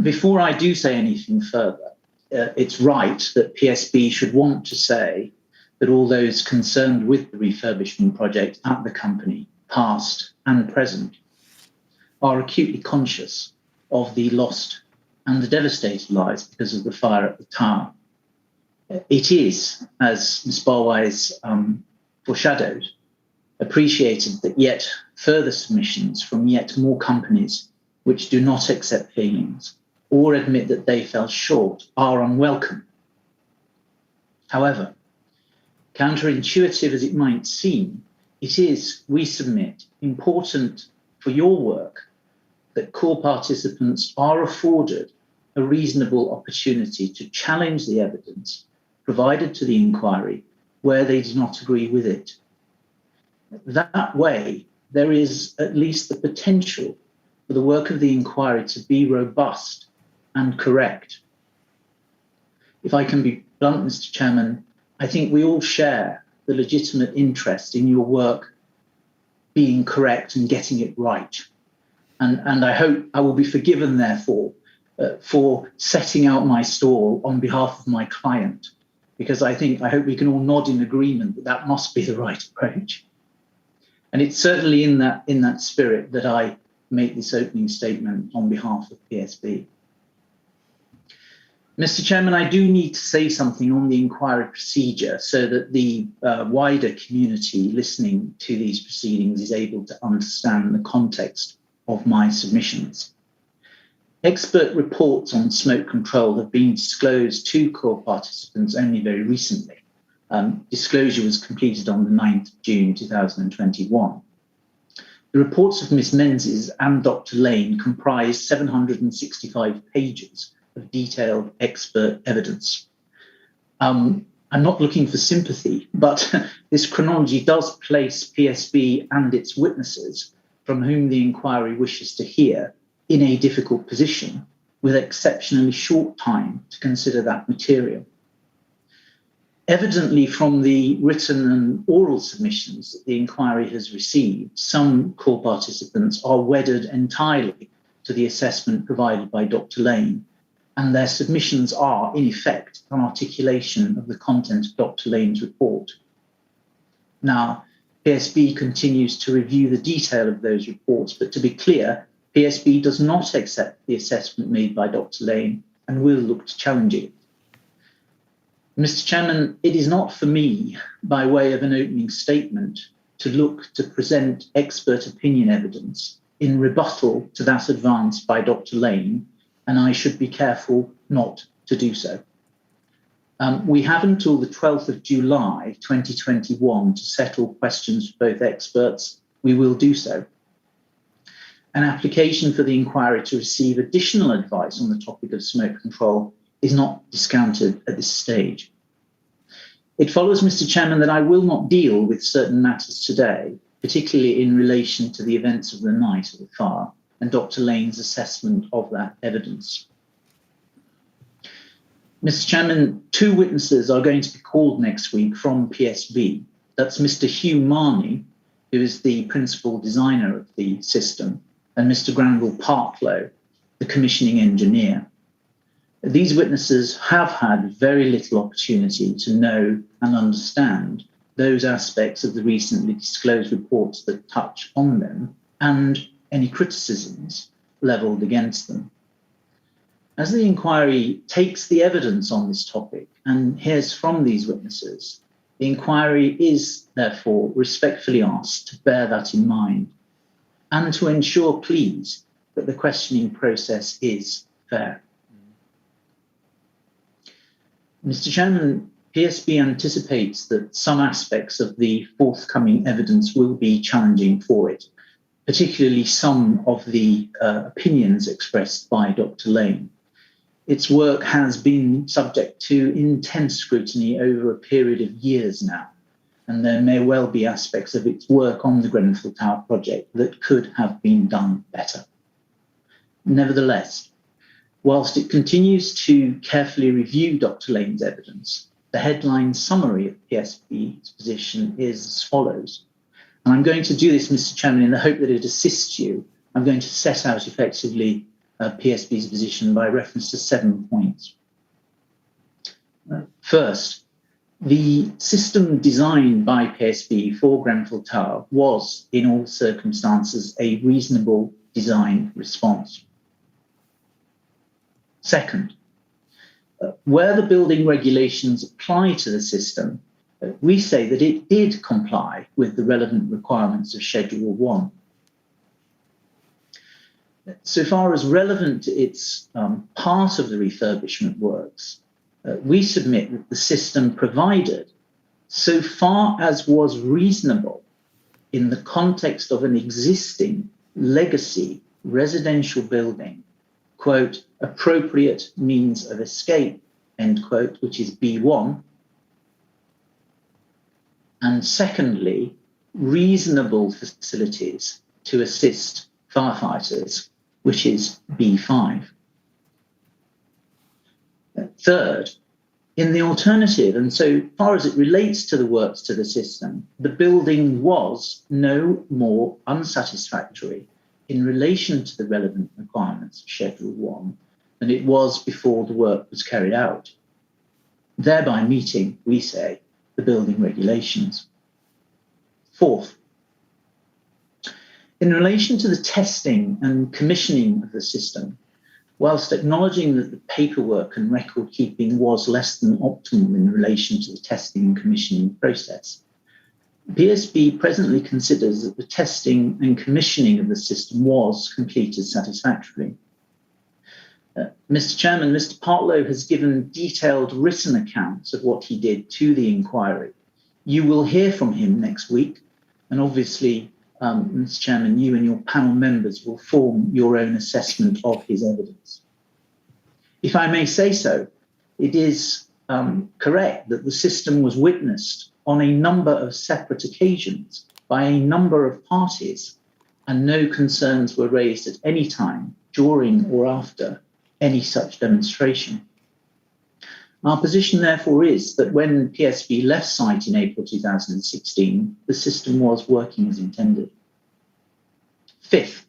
Before I do say anything further, it's right that PSB should want to say that all those concerned with the refurbishment project at the company, past and present, are acutely conscious of the lost and the devastated lives because of the fire at the tower. It is, as Ms. Barwise foreshadowed, appreciated that yet further submissions from yet more companies which do not accept failings or admit that they fell short are unwelcome. However, counterintuitive as it might seem, it is, we submit, important for your work that core participants are afforded a reasonable opportunity to challenge the evidence provided to the inquiry where they do not agree with it. That way, there is at least the potential for the work of the inquiry to be robust and correct. If I can be blunt, Mr. Chairman, I think we all share the legitimate interest in your work being correct and getting it right. And I hope I will be forgiven, therefore, for setting out my stall on behalf of my client, because I hope we can all nod in agreement that that must be the right approach. And it's certainly in that spirit that I make this opening statement on behalf of PSB. Mr. Chairman, I do need to say something on the inquiry procedure so that the wider community listening to these proceedings is able to understand the context of my submissions. Expert reports on smoke control have been disclosed to core participants only very recently, Disclosure was completed on the 9th of June 2021. The reports of Ms Menzies and Dr Lane comprise 765 pages of detailed expert evidence. I'm not looking for sympathy, but this chronology does place PSB and its witnesses, from whom the inquiry wishes to hear, in a difficult position, with exceptionally short time to consider that material. Evidently, from the written and oral submissions that the inquiry has received, some core participants are wedded entirely to the assessment provided by Dr Lane, and their submissions are, in effect, an articulation of the content of Dr Lane's report. Now, PSB continues to review the detail of those reports, but to be clear, PSB does not accept the assessment made by Dr Lane and will look to challenge it. Mr Chairman, it is not for me, by way of an opening statement, to look to present expert opinion evidence in rebuttal to that advanced by Dr Lane, and I should be careful not to do so. We have until the 12th of July 2021 to settle questions for both experts. We will do so. An application for the inquiry to receive additional advice on the topic of smoke control is not discounted at this stage. It follows, Mr Chairman, that I will not deal with certain matters today, particularly in relation to the events of the night of the fire and Dr Lane's assessment of that evidence. Mr Chairman, 2 witnesses are going to be called next week from PSB. That's Mr Hugh Marney, who is the principal designer of the system, and Mr Grenfell Partlow, the commissioning engineer. These witnesses have had very little opportunity to know and understand those aspects of the recently disclosed reports that touch on them and any criticisms levelled against them. As the inquiry takes the evidence on this topic and hears from these witnesses, the inquiry is therefore respectfully asked to bear that in mind and to ensure, please, that the questioning process is fair. Mr Chairman, PSB anticipates that some aspects of the forthcoming evidence will be challenging for it, particularly some of the opinions expressed by Dr Lane. Its work has been subject to intense scrutiny over a period of years now, and there may well be aspects of its work on the Grenfell Tower project that could have been done better. Nevertheless, whilst it continues to carefully review Dr Lane's evidence, the headline summary of PSB's position is as follows. And I'm going to do this, Mr Chairman, in the hope that it assists you. I'm going to set out effectively PSB's position by reference to 7 points. First, the system designed by PSB for Grenfell Tower was, in all circumstances, a reasonable design response. Second, where the building regulations apply to the system, we say that it did comply with the relevant requirements of Schedule 1. So far as relevant to its part of the refurbishment works, we submit that the system provided, so far as was reasonable in the context of an existing legacy residential building, quote, appropriate means of escape, end quote, which is B1. And secondly, reasonable facilities to assist firefighters, which is B5. Third, in the alternative, and so far as it relates to the works to the system, the building was no more unsatisfactory in relation to the relevant requirements of Schedule 1 than it was before the work was carried out, thereby meeting, we say, the building regulations. Fourth, in relation to the testing and commissioning of the system, whilst acknowledging that the paperwork and record keeping was less than optimal in relation to the testing and commissioning process, PSB presently considers that the testing and commissioning of the system was completed satisfactorily. Mr. Chairman, Mr. Partlow has given detailed written accounts of what he did to the inquiry. You will hear from him next week, and obviously, Mr. Chairman, you and your panel members will form your own assessment of his evidence. If I may say so, it is correct that the system was witnessed on a number of separate occasions by a number of parties, and no concerns were raised at any time during or after any such demonstration. Our position, therefore, is that when PSB left site in April 2016, the system was working as intended. Fifth,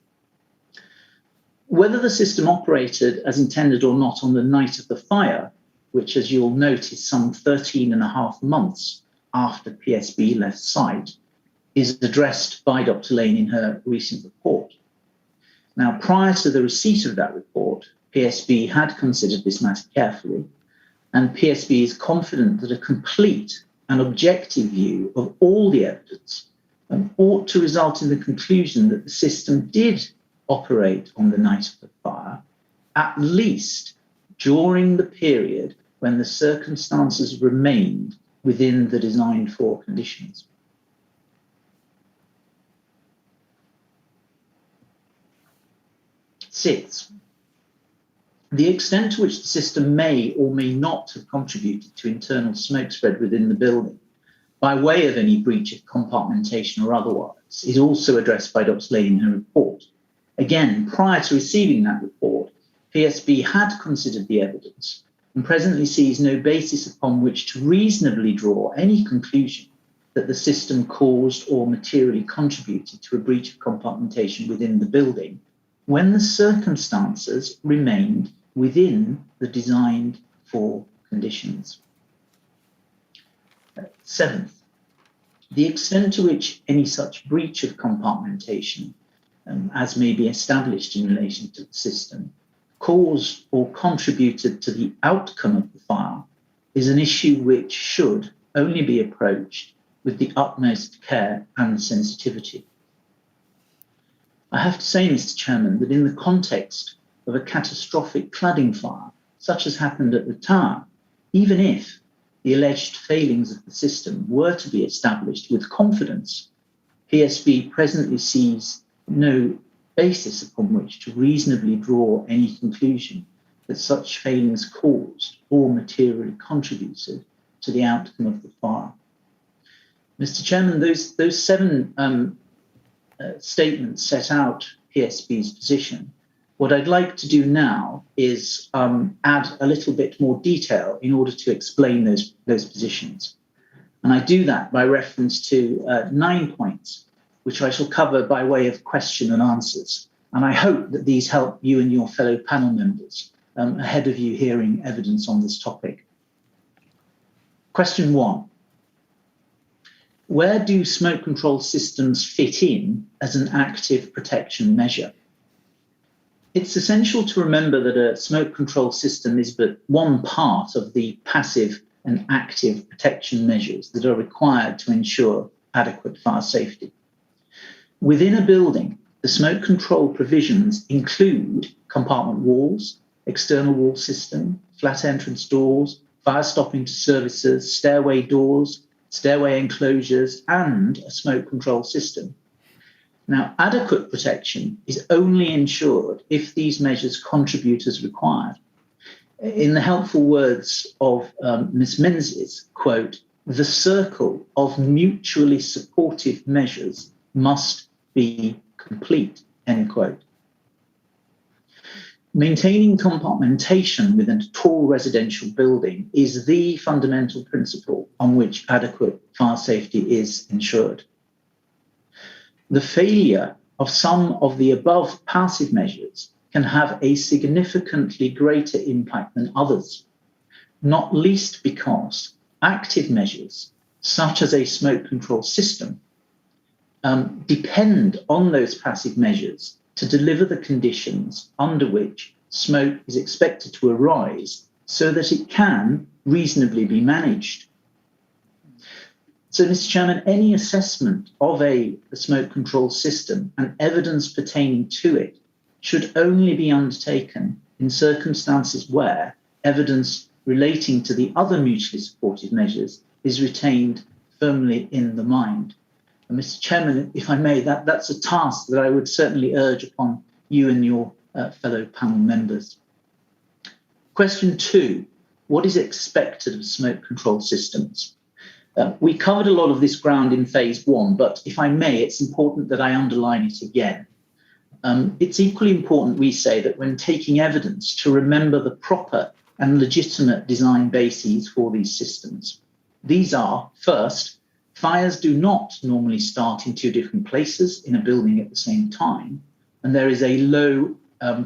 whether the system operated as intended or not on the night of the fire, which, as you'll note, is some 13.5 months after PSB left site, is addressed by Dr. Lane in her recent report. Now, prior to the receipt of that report, PSB had considered this matter carefully, and PSB is confident that a complete and objective view of all the evidence ought to result in the conclusion that the system did operate on the night of the fire, at least during the period when the circumstances remained within the designed for conditions. Sixth, the extent to which the system may or may not have contributed to internal smoke spread within the building by way of any breach of compartmentation or otherwise is also addressed by Dr. Lane in her report. Again, prior to receiving that report, PSB had considered the evidence and presently sees no basis upon which to reasonably draw any conclusion that the system caused or materially contributed to a breach of compartmentation within the building when the circumstances remained within the designed for conditions. Seventh, the extent to which any such breach of compartmentation, as may be established in relation to the system, caused or contributed to the outcome of the fire is an issue which should only be approached with the utmost care and sensitivity. I have to say, Mr. Chairman, that in the context of a catastrophic cladding fire, such as happened at the Tower, even if the alleged failings of the system were to be established with confidence, PSB presently sees no basis upon which to reasonably draw any conclusion that such failings caused or materially contributed to the outcome of the fire. Mr. Chairman, those seven statements set out PSB's position. What I'd like to do now is add a little bit more detail in order to explain those positions. And I do that by reference to 9 points, which I shall cover by way of question and answers. And I hope that these help you and your fellow panel members ahead of you hearing evidence on this topic. Question 1. Where do smoke control systems fit in as an active protection measure? It's essential to remember that a smoke control system is but one part of the passive and active protection measures that are required to ensure adequate fire safety. Within a building, the smoke control provisions include compartment walls, external wall system, flat entrance doors, fire stopping services, stairway doors, stairway enclosures, and a smoke control system. Now, adequate protection is only ensured if these measures contribute as required. In the helpful words of Ms. Menzies, quote, "The circle of mutually supportive measures must be complete," end quote. Maintaining compartmentation within a tall residential building is the fundamental principle on which adequate fire safety is ensured. The failure of some of the above passive measures can have a significantly greater impact than others, not least because active measures, such as a smoke control system, depend on those passive measures to deliver the conditions under which smoke is expected to arise so that it can reasonably be managed. So, Mr. Chairman, any assessment of a smoke control system and evidence pertaining to it should only be undertaken in circumstances where evidence relating to the other mutually supportive measures is retained firmly in the mind. And Mr. Chairman, if I may, that's a task that I would certainly urge upon you and your fellow panel members. Question 2, what is expected of smoke control systems? We covered a lot of this ground in phase 1, but if I may, it's important that I underline it again. It's equally important, we say, that when taking evidence to remember the proper and legitimate design bases for these systems. These are, first, fires do not normally start in 2 different places in a building at the same time, and there is a low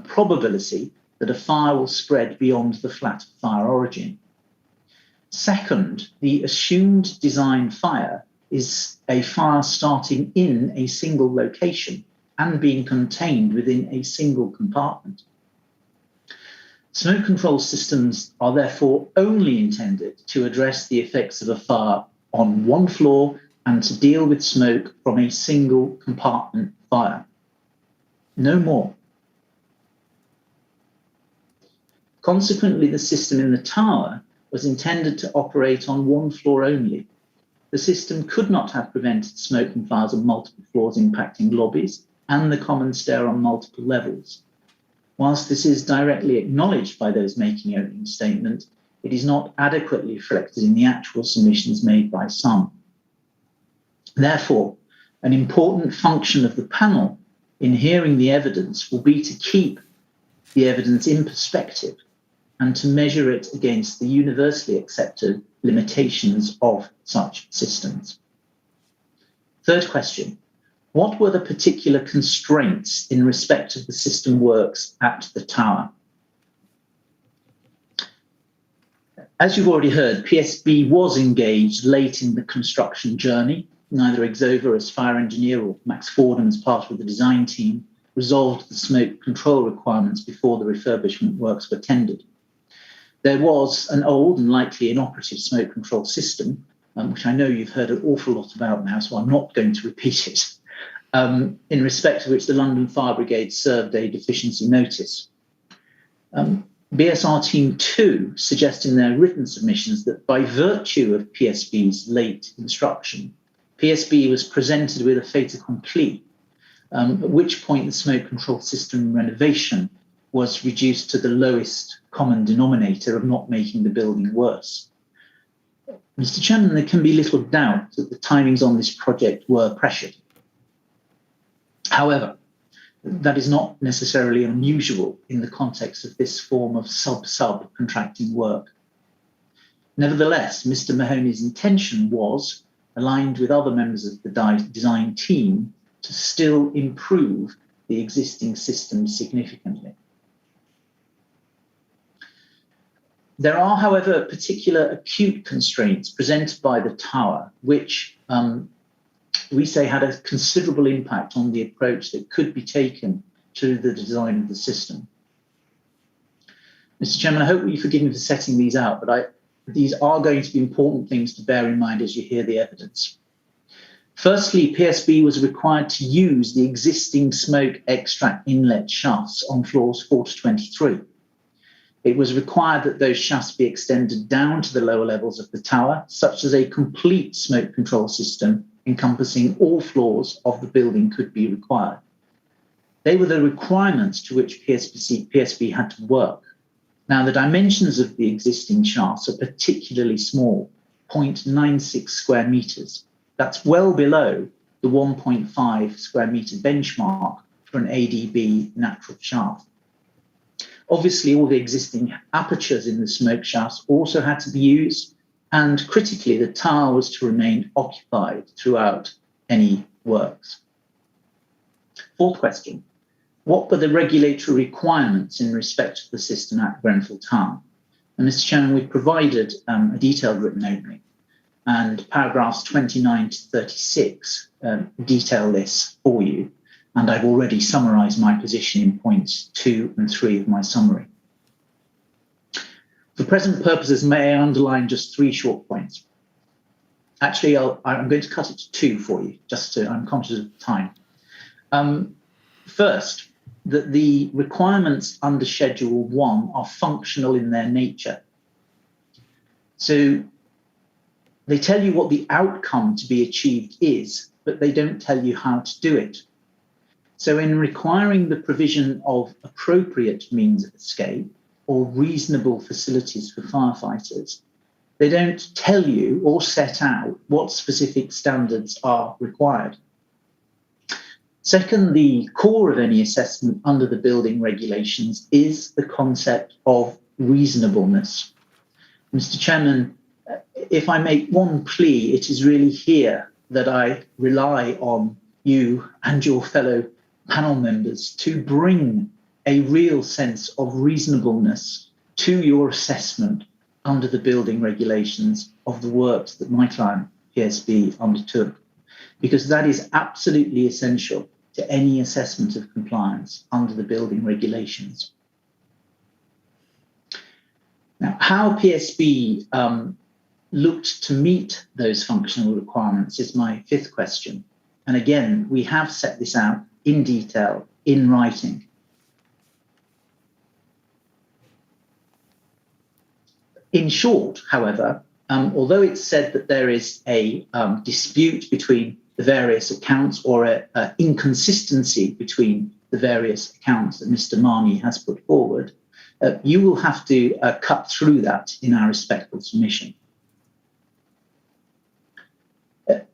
probability that a fire will spread beyond the flat fire origin. Second, the assumed design fire is a fire starting in a single location and being contained within a single compartment. Smoke control systems are therefore only intended to address the effects of a fire on one floor and to deal with smoke from a single compartment fire. No more. Consequently, the system in the tower was intended to operate on one floor only. The system could not have prevented smoking fires on multiple floors impacting lobbies and the common stair on multiple levels. Whilst this is directly acknowledged by those making opening statement, it is not adequately reflected in the actual submissions made by some. Therefore, an important function of the panel in hearing the evidence will be to keep the evidence in perspective and to measure it against the universally accepted limitations of such systems. Third question, what were the particular constraints in respect of the system works at the tower? As you've already heard, PSB was engaged late in the construction journey. Neither Exova as fire engineer or Max Fordham as part of the design team resolved the smoke control requirements before the refurbishment works were tendered. There was an old and likely inoperative smoke control system, which I know you've heard an awful lot about now, so I'm not going to repeat it, in respect of which the London Fire Brigade served a deficiency notice. BSR Team 2 suggest in their written submissions that by virtue of PSB's late instruction, PSB was presented with a fait accompli, at which point the smoke control system renovation was reduced to the lowest common denominator of not making the building worse. Mr. Chairman, there can be little doubt that the timings on this project were pressured. However, that is not necessarily unusual in the context of this form of sub-sub contracting work. Nevertheless, Mr. Mahoney's intention was, aligned with other members of the design team, to still improve the existing system significantly. There are, however, particular acute constraints presented by the tower, which we say had a considerable impact on the approach that could be taken to the design of the system. Mr. Chairman, I hope you forgive me for setting these out, but these are going to be important things to bear in mind as you hear the evidence. Firstly, PSB was required to use the existing smoke extract inlet shafts on floors 4 to 23. It was required that those shafts be extended down to the lower levels of the tower, such as a complete smoke control system encompassing all floors of the building could be required. They were the requirements to which PSB had to work. Now, the dimensions of the existing shafts are particularly small, 0.96 square meters. That's well below the 1.5 square meter benchmark for an ADB natural shaft. Obviously, all the existing apertures in the smoke shafts also had to be used, and critically, the tower was to remain occupied throughout any works. Fourth question, what were the regulatory requirements in respect of the system at Grenfell Tower? And Mr. Chairman, we've provided a detailed written opening, and paragraphs 29 to 36 detail this for you. And I've already summarised my position in points 2 and 3 of my summary. For present purposes, may I underline just 3 short points? Actually, I'm going to cut it to 2 for you, I'm conscious of time. First, that the requirements under Schedule 1 are functional in their nature. So they tell you what the outcome to be achieved is, but they don't tell you how to do it. So in requiring the provision of appropriate means of escape or reasonable facilities for firefighters, they don't tell you or set out what specific standards are required. Second, the core of any assessment under the building regulations is the concept of reasonableness. Mr. Chairman, if I make one plea, it is really here that I rely on you and your fellow panel members to bring a real sense of reasonableness to your assessment under the building regulations of the works that my client PSB undertook, because that is absolutely essential to any assessment of compliance under the building regulations. Now, how PSB looked to meet those functional requirements is my fifth question. And again, we have set this out in detail in writing. In short, however, although it's said that there is a dispute between the various accounts or an inconsistency between the various accounts that Mr. Marnie has put forward, you will have to cut through that in our respectful submission.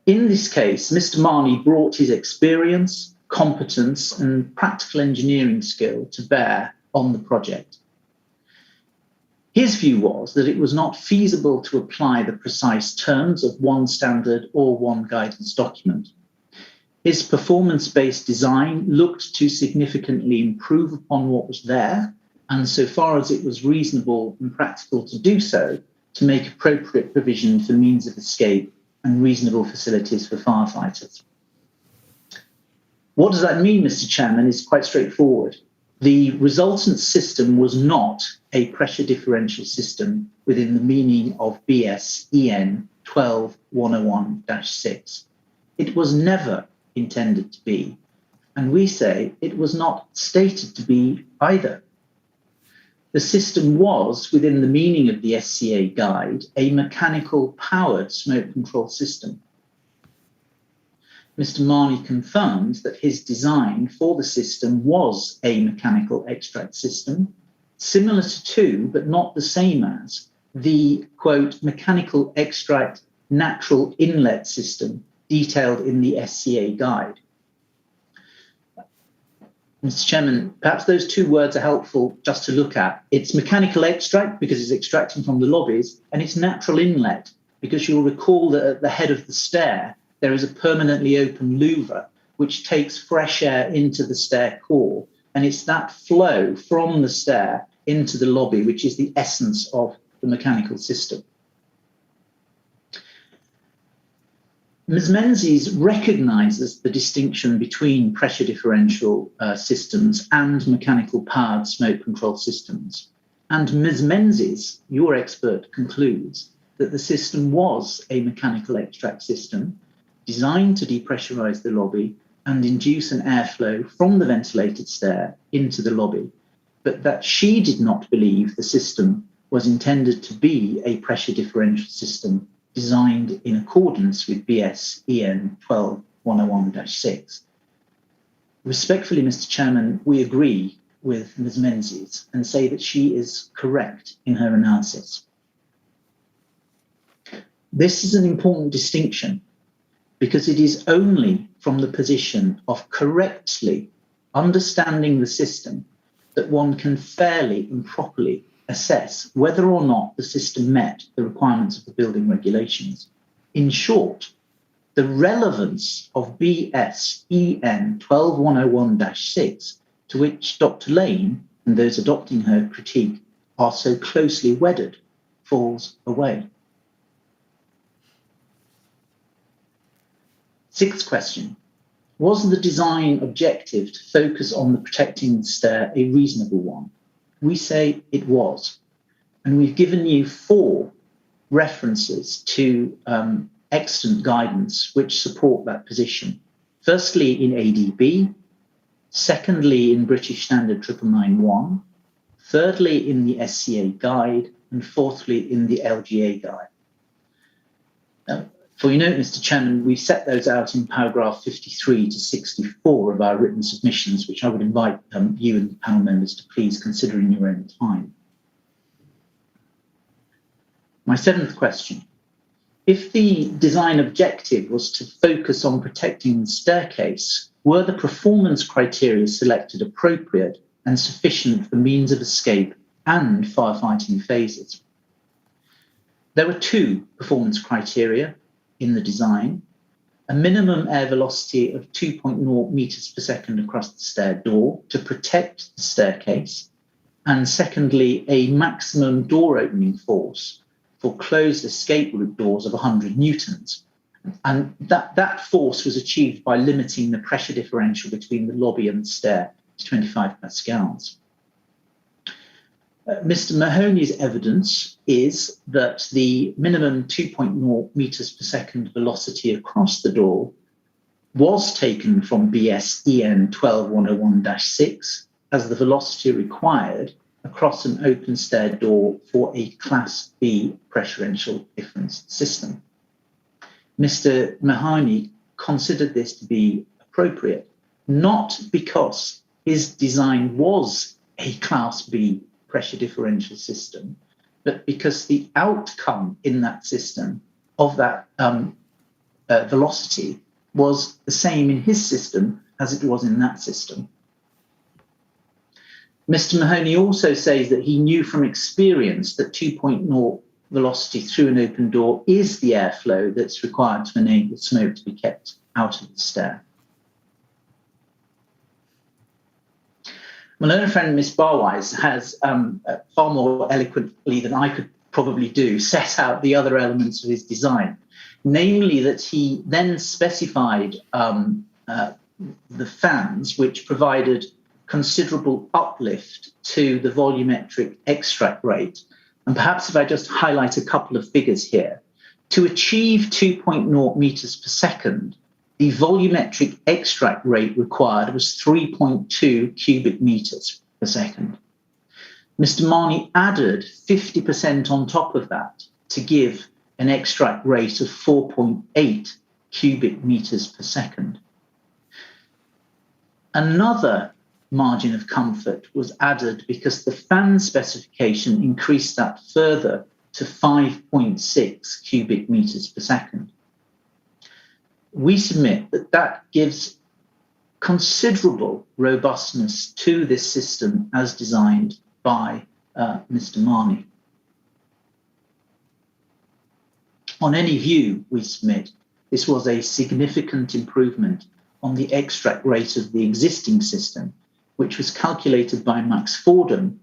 In this case, Mr. Marnie brought his experience, competence, and practical engineering skill to bear on the project. His view was that it was not feasible to apply the precise terms of one standard or one guidance document. His performance-based design looked to significantly improve upon what was there, and so far as it was reasonable and practical to do so, to make appropriate provision for means of escape and reasonable facilities for firefighters. What does that mean, Mr. Chairman, is quite straightforward. The resultant system was not a pressure differential system within the meaning of BS EN 12101-6. It was never intended to be, and we say it was not stated to be either. The system was, within the meaning of the SCA guide, a mechanical powered smoke control system. Mr. Marnie confirms that his design for the system was a mechanical extract system, similar to, but not the same as, the, quote, mechanical extract natural inlet system detailed in the SCA guide. Mr. Chairman, perhaps those two words are helpful just to look at. It's mechanical extract because it's extracting from the lobbies, and it's natural inlet because you'll recall that at the head of the stair, there is a permanently open louver which takes fresh air into the stair core, and it's that flow from the stair into the lobby which is the essence of the mechanical system. Ms. Menzies recognises the distinction between pressure differential systems and mechanical powered smoke control systems. And Ms. Menzies, your expert, concludes that the system was a mechanical extract system designed to depressurise the lobby and induce an airflow from the ventilated stair into the lobby, but that she did not believe the system was intended to be a pressure differential system designed in accordance with BS EN 12101-6. Respectfully, Mr. Chairman, we agree with Ms. Menzies and say that she is correct in her analysis. This is an important distinction because it is only from the position of correctly understanding the system that one can fairly and properly assess whether or not the system met the requirements of the building regulations. In short, the relevance of BS EN 12101-6, to which Dr. Lane and those adopting her critique are so closely wedded, falls away. Sixth question, was the design objective to focus on the protecting the stair a reasonable one? We say it was, and we've given you 4 references to extant guidance which support that position. Firstly, in ADB, secondly in British Standard 9991, thirdly in the SCA Guide, and fourthly in the LGA Guide. For your note, Mr. Chairman, we set those out in paragraph 53 to 64 of our written submissions, which I would invite you and the panel members to please consider in your own time. My seventh question. If the design objective was to focus on protecting the staircase, were the performance criteria selected appropriate and sufficient for means of escape and firefighting phases? There were two performance criteria in the design: a minimum air velocity of 2.0 meters per second across the stair door to protect the staircase, and secondly, a maximum door opening force for closed escape route doors of 100 newtons. And that force was achieved by limiting the pressure differential between the lobby and the stair to 25 pascals. Mr. Mahoney's evidence is that the minimum 2.0 meters per second velocity across the door was taken from BS EN 12101-6 as the velocity required across an open stair door for a Class B preferential difference system. Mr. Mahoney considered this to be appropriate, not because his design was a Class B pressure differential system, but because the outcome in that system of that velocity was the same in his system as it was in that system. Mr. Mahoney also says that he knew from experience that 2.0 velocity through an open door is the airflow that's required to enable smoke to be kept out of the stair. My learned friend, Miss Barwise, has far more eloquently than I could probably do set out the other elements of his design, namely that he then specified the fans which provided considerable uplift to the volumetric extract rate. And perhaps if I just highlight a couple of figures here, to achieve 2.0 meters per second, the volumetric extract rate required was 3.2 cubic meters per second. Mr. Marnie added 50% on top of that to give an extract rate of 4.8 cubic meters per second. Another margin of comfort was added because the fan specification increased that further to 5.6 cubic meters per second. We submit that that gives considerable robustness to this system as designed by Mr. Marnie. On any view, we submit, this was a significant improvement on the extract rate of the existing system, which was calculated by Max Fordham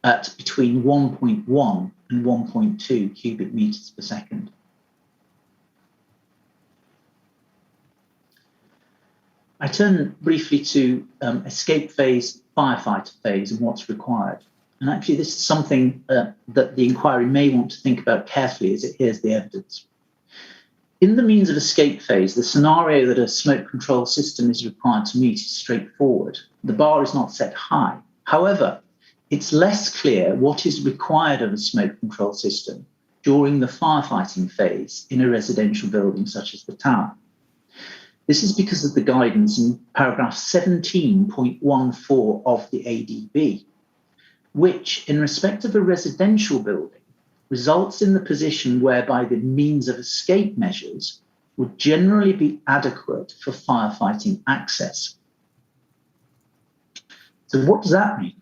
at between 1.1 and 1.2 cubic meters per second. I turn briefly to escape phase, firefighter phase, and what's required. And actually, this is something that the inquiry may want to think about carefully as it hears the evidence. In the means of escape phase, the scenario that a smoke control system is required to meet is straightforward. The bar is not set high. However, it's less clear what is required of a smoke control system during the firefighting phase in a residential building such as the tower. This is because of the guidance in paragraph 17.14 of the ADB, which, in respect of a residential building, results in the position whereby the means of escape measures would generally be adequate for firefighting access. So what does that mean?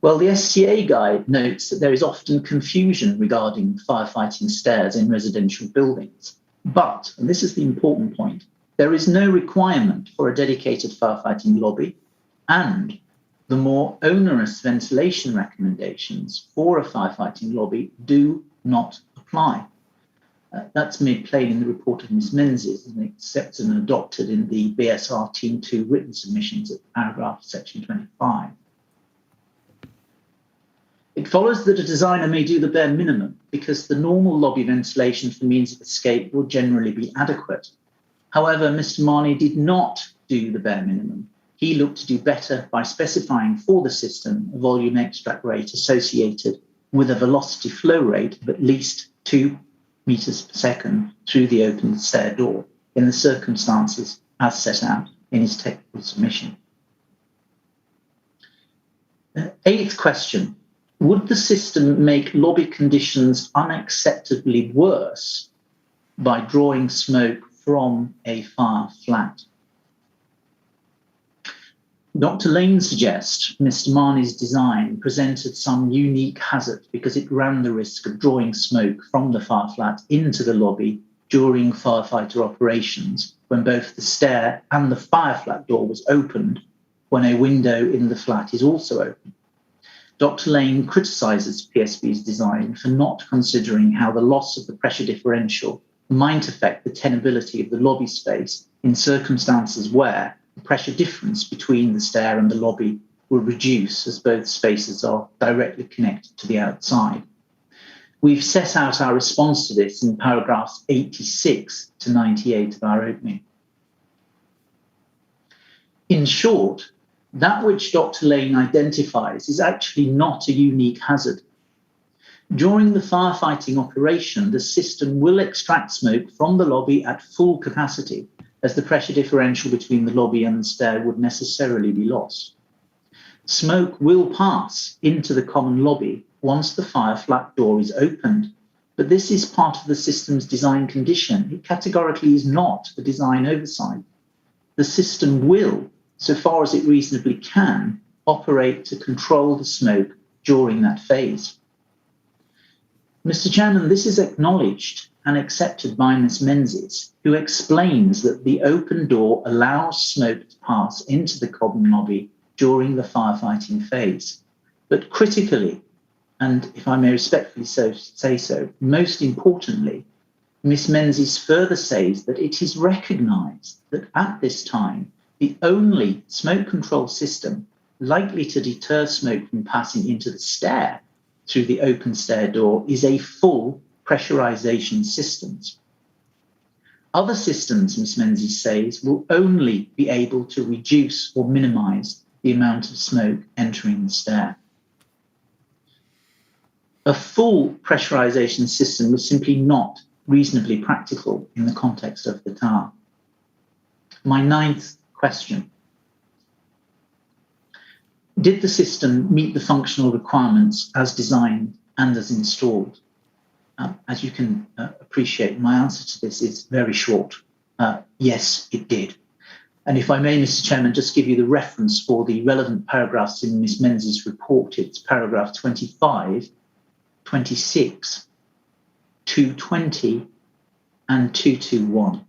Well, the SCA guide notes that there is often confusion regarding firefighting stairs in residential buildings. But, and this is the important point, there is no requirement for a dedicated firefighting lobby, and the more onerous ventilation recommendations for a firefighting lobby do not apply. That's made plain in the report of Ms. Menzies and accepted and adopted in the BSR Team 2 written submissions at paragraph section 25. It follows that a designer may do the bare minimum because the normal lobby ventilation for means of escape will generally be adequate. However, Mr. Marnie did not do the bare minimum he looked to do better by specifying for the system a volume extract rate associated with a velocity flow rate of at least 2 meters per second through the open stair door in the circumstances as set out in his technical submission. Eighth question, would the system make lobby conditions unacceptably worse by drawing smoke from a fire flat? Dr. Lane suggests Mr. Marnie's design presented some unique hazard because it ran the risk of drawing smoke from the fire flat into the lobby during firefighter operations when both the stair and the fire flat door was opened when a window in the flat is also open. Dr. Lane criticises PSB's design for not considering how the loss of the pressure differential might affect the tenability of the lobby space in circumstances where the pressure difference between the stair and the lobby will reduce as both spaces are directly connected to the outside. We've set out our response to this in paragraphs 86 to 98 of our opening. In short, that which Dr. Lane identifies is actually not a unique hazard. During the firefighting operation, the system will extract smoke from the lobby at full capacity, as the pressure differential between the lobby and the stair would necessarily be lost. Smoke will pass into the common lobby once the fire flat door is opened, but this is part of the system's design condition. It categorically is not a design oversight. The system will, so far as it reasonably can, operate to control the smoke during that phase. Mr. Chairman, this is acknowledged and accepted by Ms. Menzies, who explains that the open door allows smoke to pass into the common lobby during the firefighting phase. But critically, and if I may respectfully say so, most importantly, Ms. Menzies further says that it is recognised that at this time, the only smoke control system likely to deter smoke from passing into the stair through the open stair door is a full pressurization systems. Other systems, Ms. Menzies says, will only be able to reduce or minimize the amount of smoke entering the stair. A full pressurization system was simply not reasonably practical in the context of the tower. My ninth question. Did the system meet the functional requirements as designed and as installed? As you can appreciate, my answer to this is very short. Yes, it did. And if I may, Mr. Chairman, just give you the reference for the relevant paragraphs in Ms. Menzies' report. It's paragraph 25, 26, 220, and 221.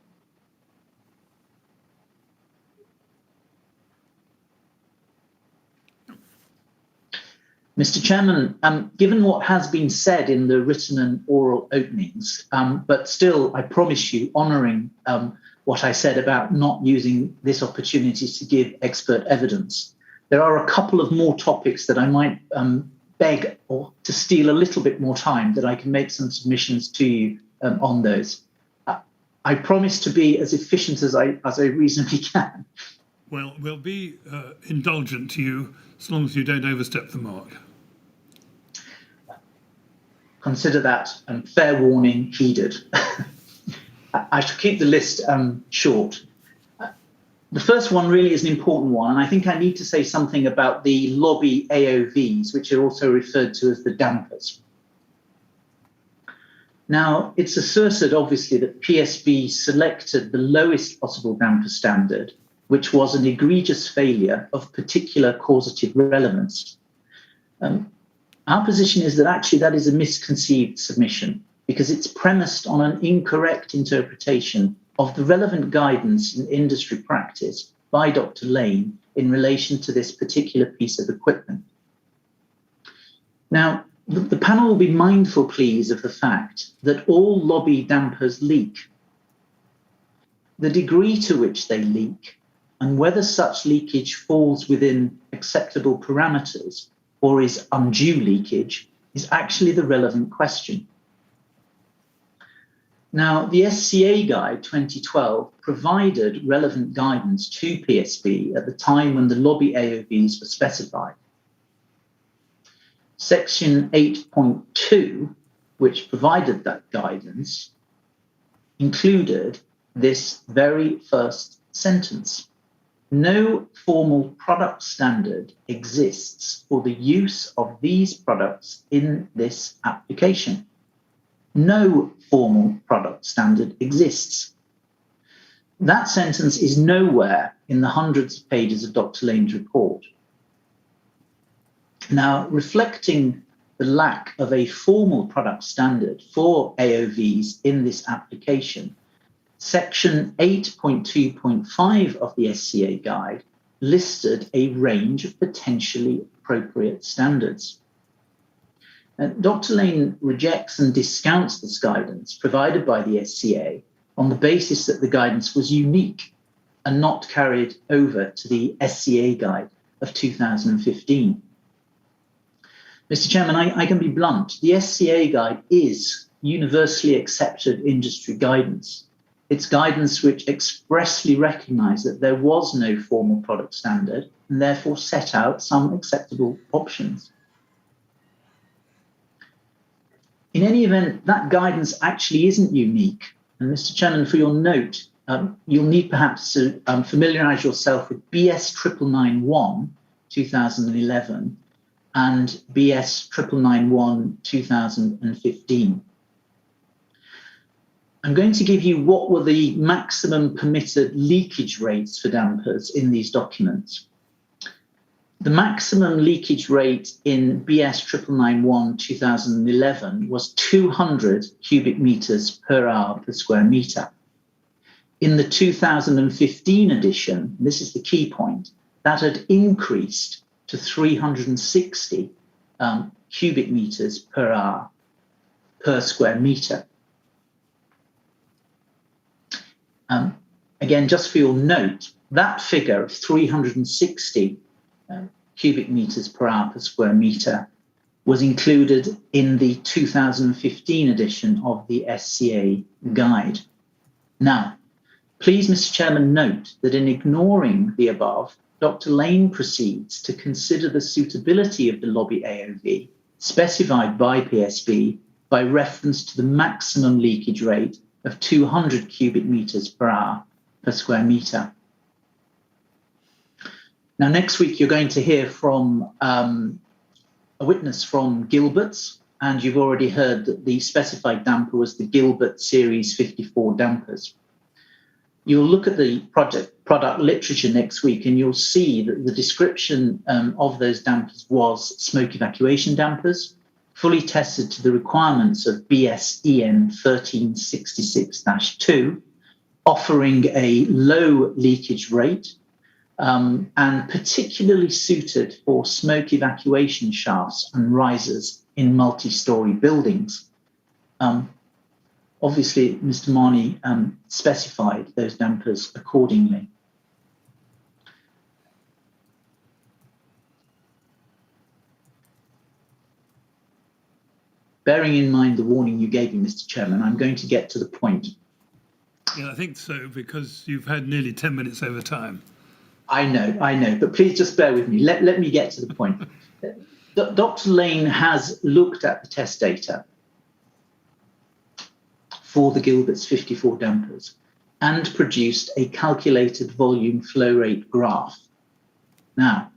Mr. Chairman, given what has been said in the written and oral openings, but still, I promise you, honouring what I said about not using this opportunity to give expert evidence, there are a couple of more topics that I might beg or to steal a little bit more time that I can make some submissions to you on those. I promise to be as efficient as I reasonably can. Well, we'll be indulgent to you as long as you don't overstep the mark. Consider that fair warning heeded. I shall keep the list short. The first one really is an important one, and I think I need to say something about the lobby AOVs, which are also referred to as the dampers. Now, it's asserted, obviously, that PSB selected the lowest possible damper standard, which was an egregious failure of particular causative relevance. Our position is that actually that is a misconceived submission because it's premised on an incorrect interpretation of the relevant guidance in industry practice by Dr. Lane in relation to this particular piece of equipment. Now, the panel will be mindful, please, of the fact that all lobby dampers leak. The degree to which they leak and whether such leakage falls within acceptable parameters or is undue leakage is actually the relevant question. Now, the SCA Guide 2012 provided relevant guidance to PSB at the time when the lobby AOVs were specified. Section 8.2, which provided that guidance, included this very first sentence. No formal product standard exists for the use of these products in this application. No formal product standard exists. That sentence is nowhere in the hundreds of pages of Dr. Lane's report. Now, reflecting the lack of a formal product standard for AOVs in this application, Section 8.2.5 of the SCA Guide listed a range of potentially appropriate standards. Dr. Lane rejects and discounts this guidance provided by the SCA on the basis that the guidance was unique and not carried over to the SCA Guide of 2015. Mr. Chairman, I can be blunt. The SCA Guide is universally accepted industry guidance. It's guidance which expressly recognised that there was no formal product standard and therefore set out some acceptable options. In any event, that guidance actually isn't unique. And Mr. Chairman, for your note, you'll need perhaps to familiarise yourself with BS 9991 2011 and BS 9991 2015. I'm going to give you what were the maximum permitted leakage rates for dampers in these documents. The maximum leakage rate in BS 9991 2011 was 200 cubic metres per hour per square metre. In the 2015 edition, this is the key point, that had increased to 360 cubic metres per hour per square metre. Again, just for your note, that figure of 360 cubic metres per hour per square metre was included in the 2015 edition of the SCA Guide. Now, please, Mr. Chairman, note that in ignoring the above, Dr. Lane proceeds to consider the suitability of the lobby AOV specified by PSB by reference to the maximum leakage rate of 200 cubic metres per hour per square metre. Now, next week, you're going to hear from a witness from Gilbert's, and you've already heard that the specified damper was the Gilbert Series 54 dampers. You'll look at the product literature next week, and you'll see that the description of those dampers was smoke evacuation dampers, fully tested to the requirements of BS EN 1366-2, offering a low leakage rate, and particularly suited for smoke evacuation shafts and risers in multi-storey buildings. Obviously, Mr. Marnie specified those dampers accordingly. Bearing in mind the warning you gave me, Mr. Chairman, I'm going to get to the point. Yeah, I think so, because you've had nearly 10 minutes over time. I know, but please just bear with me. Let me get to the point. Dr. Lane has looked at the test data for the Gilbert's 54 dampers and produced a calculated volume flow rate graph. Now,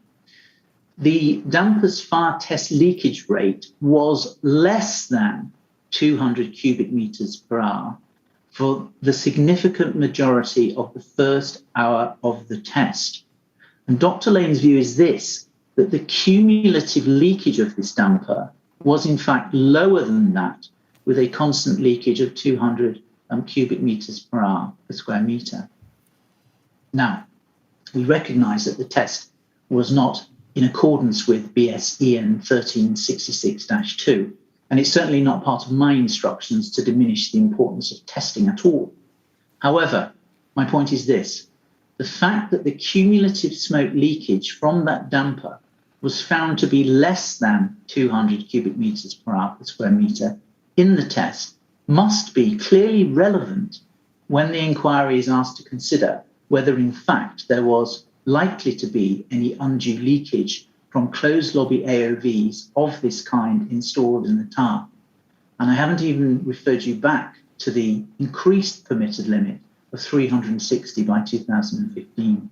the damper's fire test leakage rate was less than 200 cubic metres per hour for the significant majority of the first hour of the test. And Dr. Lane's view is this, that the cumulative leakage of this damper was in fact lower than that, with a constant leakage of 200 cubic metres per hour per square metre. Now, we recognise that the test was not in accordance with BS EN 1366-2, and it's certainly not part of my instructions to diminish the importance of testing at all. However, my point is this. The fact that the cumulative smoke leakage from that damper was found to be less than 200 cubic metres per hour per square metre in the test must be clearly relevant when the inquiry is asked to consider whether in fact there was likely to be any undue leakage from closed lobby AOVs of this kind installed in the tower. And I haven't even referred you back to the increased permitted limit of 360 by 2015.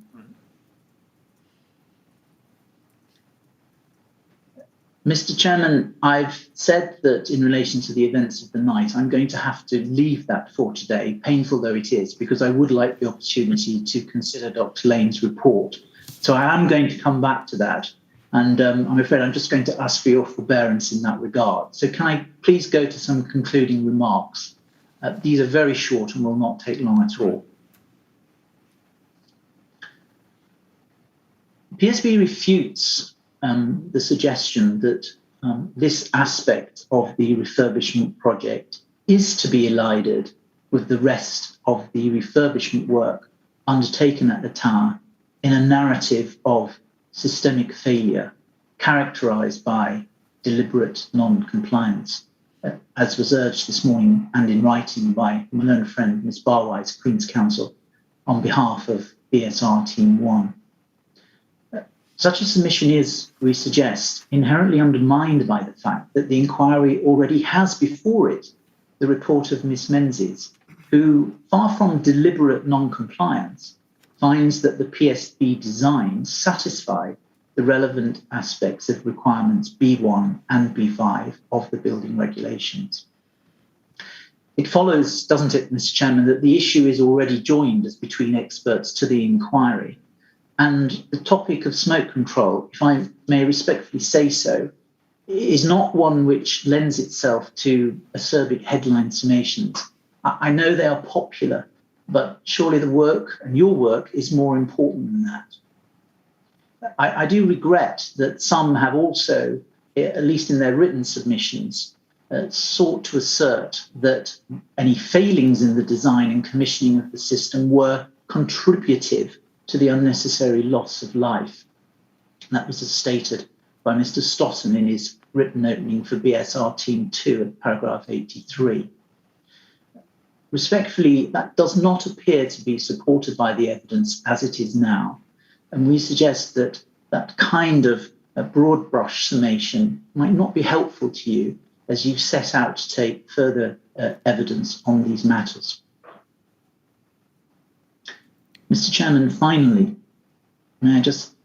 Mr. Chairman, I've said that in relation to the events of the night, I'm going to have to leave that for today, painful though it is, because I would like the opportunity to consider Dr. Lane's report. So I am going to come back to that. And I'm afraid I'm just going to ask for your forbearance in that regard. So can I please go to some concluding remarks? These are very short and will not take long at all. PSB refutes the suggestion that this aspect of the refurbishment project is to be elided with the rest of the refurbishment work undertaken at the tower in a narrative of systemic failure characterised by deliberate non-compliance, as was urged this morning and in writing by my learned friend Ms Barwise, Queen's Counsel, on behalf of BSR Team 1. Such a submission is, we suggest, inherently undermined by the fact that the inquiry already has before it the report of Ms Menzies, who, far from deliberate non-compliance, finds that the PSB design satisfied the relevant aspects of requirements B1 and B5 of the building regulations. It follows, doesn't it, Mr. Chairman, that the issue is already joined as between experts to the inquiry. And the topic of smoke control, if I may respectfully say so, is not one which lends itself to acerbic headline summations. I know they are popular, but surely the work and your work is more important than that. I do regret that some have also, at least in their written submissions, sought to assert that any failings in the design and commissioning of the system were contributive to the unnecessary loss of life. And that was as stated by Mr. Stotton in his written opening for BSR Team 2 at paragraph 83. Respectfully, that does not appear to be supported by the evidence as it is now. And we suggest that that kind of a broad brush summation might not be helpful to you as you set out to take further evidence on these matters. Mr. Chairman, finally, may I just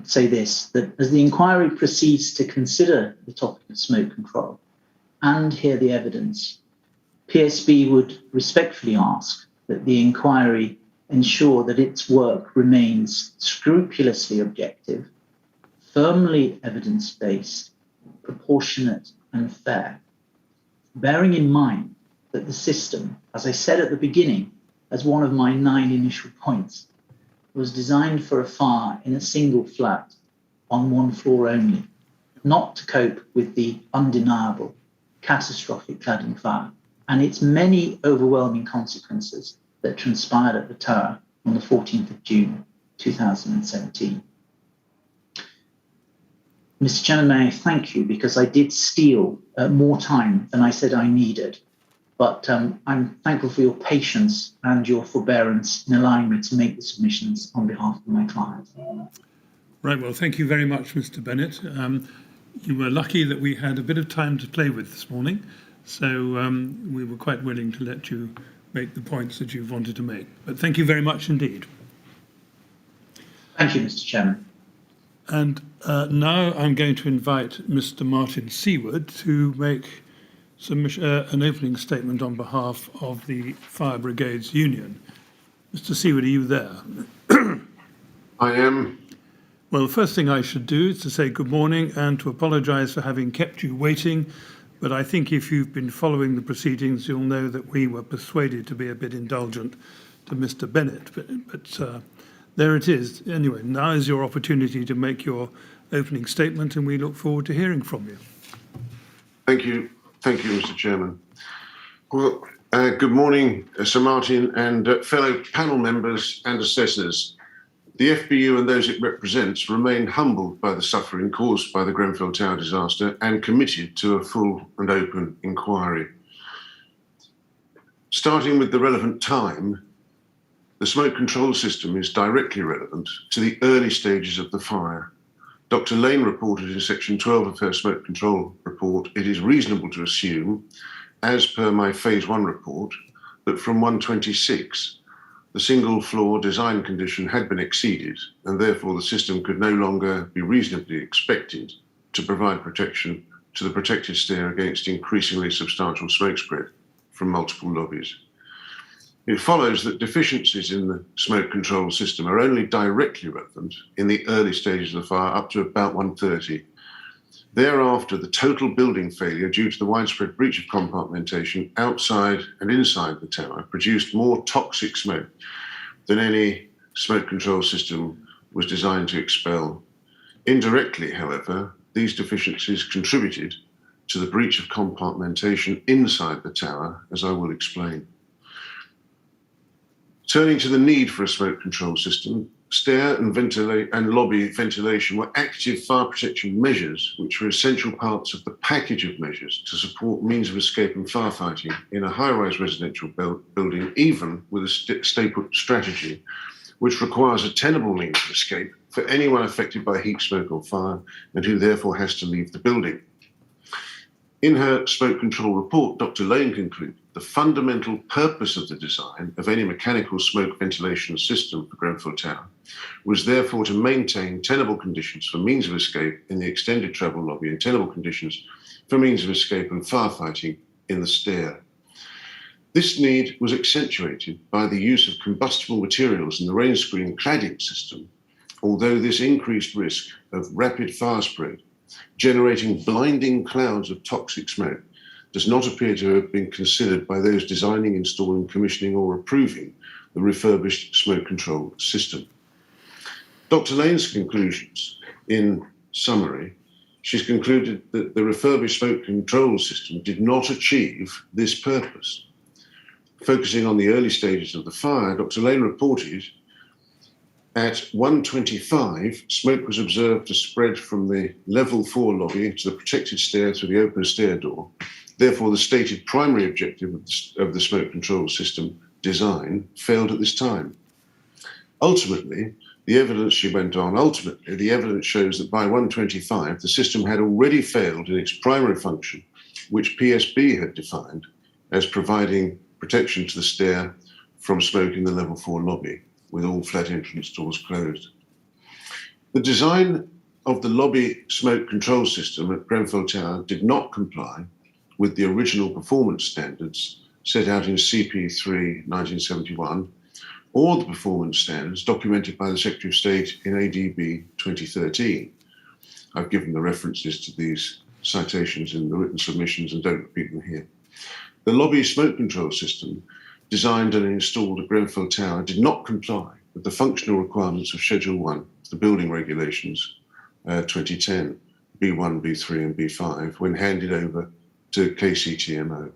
say this, that as the inquiry proceeds to consider the topic of smoke control and hear the evidence, PSB would respectfully ask that the inquiry ensure that its work remains scrupulously objective, firmly evidence-based, proportionate and fair, bearing in mind that the system, as I said at the beginning, as one of my 9 initial points, was designed for a fire in a single flat on 1 floor only, not to cope with the undeniable catastrophic cladding fire and its many overwhelming consequences that transpired at the tower on the 14th of June 2017. Mr. Chairman, may I thank you because I did steal more time than I said I needed. But I'm thankful for your patience and your forbearance in allowing me to make the submissions on behalf of my client. Right, well, thank you very much, Mr. Bennett. You were lucky that we had a bit of time to play with this morning, so we were quite willing to let you make the points that you've wanted to make. But thank you very much indeed. Thank you, Mr. Chairman. And now I'm going to invite Mr. Martin Seward to make an opening statement on behalf of the Fire Brigades Union. Mr. Seward, are you there? I am. Well, the first thing I should do is to say good morning and to apologise for having kept you waiting. But I think if you've been following the proceedings, you'll know that we were persuaded to be a bit indulgent to Mr. Bennett. But there it is. Anyway, now is your opportunity to make your opening statement, and we look forward to hearing from you. Thank you. Thank you, Mr. Chairman. Well, good morning, Sir Martin and fellow panel members and assessors. The FBU and those it represents remain humbled by the suffering caused by the Grenfell Tower disaster and committed to a full and open inquiry. Starting with the relevant time, the smoke control system is directly relevant to the early stages of the fire. Dr. Lane reported in section 12 of her smoke control report, it is reasonable to assume, as per my phase 1 report, that from 126, the single floor design condition had been exceeded, and therefore the system could no longer be reasonably expected to provide protection to the protected stair against increasingly substantial smoke spread from multiple lobbies. It follows that deficiencies in the smoke control system are only directly relevant in the early stages of the fire up to about 130. Thereafter, the total building failure due to the widespread breach of compartmentation outside and inside the tower produced more toxic smoke than any smoke control system was designed to expel. Indirectly, however, these deficiencies contributed to the breach of compartmentation inside the tower, as I will explain. Turning to the need for a smoke control system, stair and lobby ventilation were active fire protection measures which were essential parts of the package of measures to support means of escape and firefighting in a high-rise residential building, even with a stay-put strategy, which requires a tenable means of escape for anyone affected by heat, smoke or fire, and who therefore has to leave the building. In her smoke control report, Dr. Lane concluded the fundamental purpose of the design of any mechanical smoke ventilation system for Grenfell Tower was therefore to maintain tenable conditions for means of escape in the extended travel lobby and tenable conditions for means of escape and firefighting in the stair. This need was accentuated by the use of combustible materials in the rain screen cladding system, although this increased risk of rapid fire spread, generating blinding clouds of toxic smoke, does not appear to have been considered by those designing, installing, commissioning or approving the refurbished smoke control system. Dr. Lane's conclusions, in summary, she's concluded that the refurbished smoke control system did not achieve this purpose. Focusing on the early stages of the fire, Dr. Lane reported at 1:25, smoke was observed to spread from the level 4 lobby to the protected stair through the open stair door. Therefore, the stated primary objective of the smoke control system design failed at this time. Ultimately, the evidence, she went on, the evidence shows that by 1:25, the system had already failed in its primary function, which PSB had defined as providing protection to the stair from smoke in the level 4 lobby, with all flat entrance doors closed. The design of the lobby smoke control system at Grenfell Tower did not comply with the original performance standards set out in CP3 1971, or the performance standards documented by the Secretary of State in ADB 2013. I've given the references to these citations in the written submissions and don't repeat them here. The lobby smoke control system designed and installed at Grenfell Tower did not comply with the functional requirements of Schedule 1, the building regulations 2010, B1, B3 and B5, when handed over to KCTMO.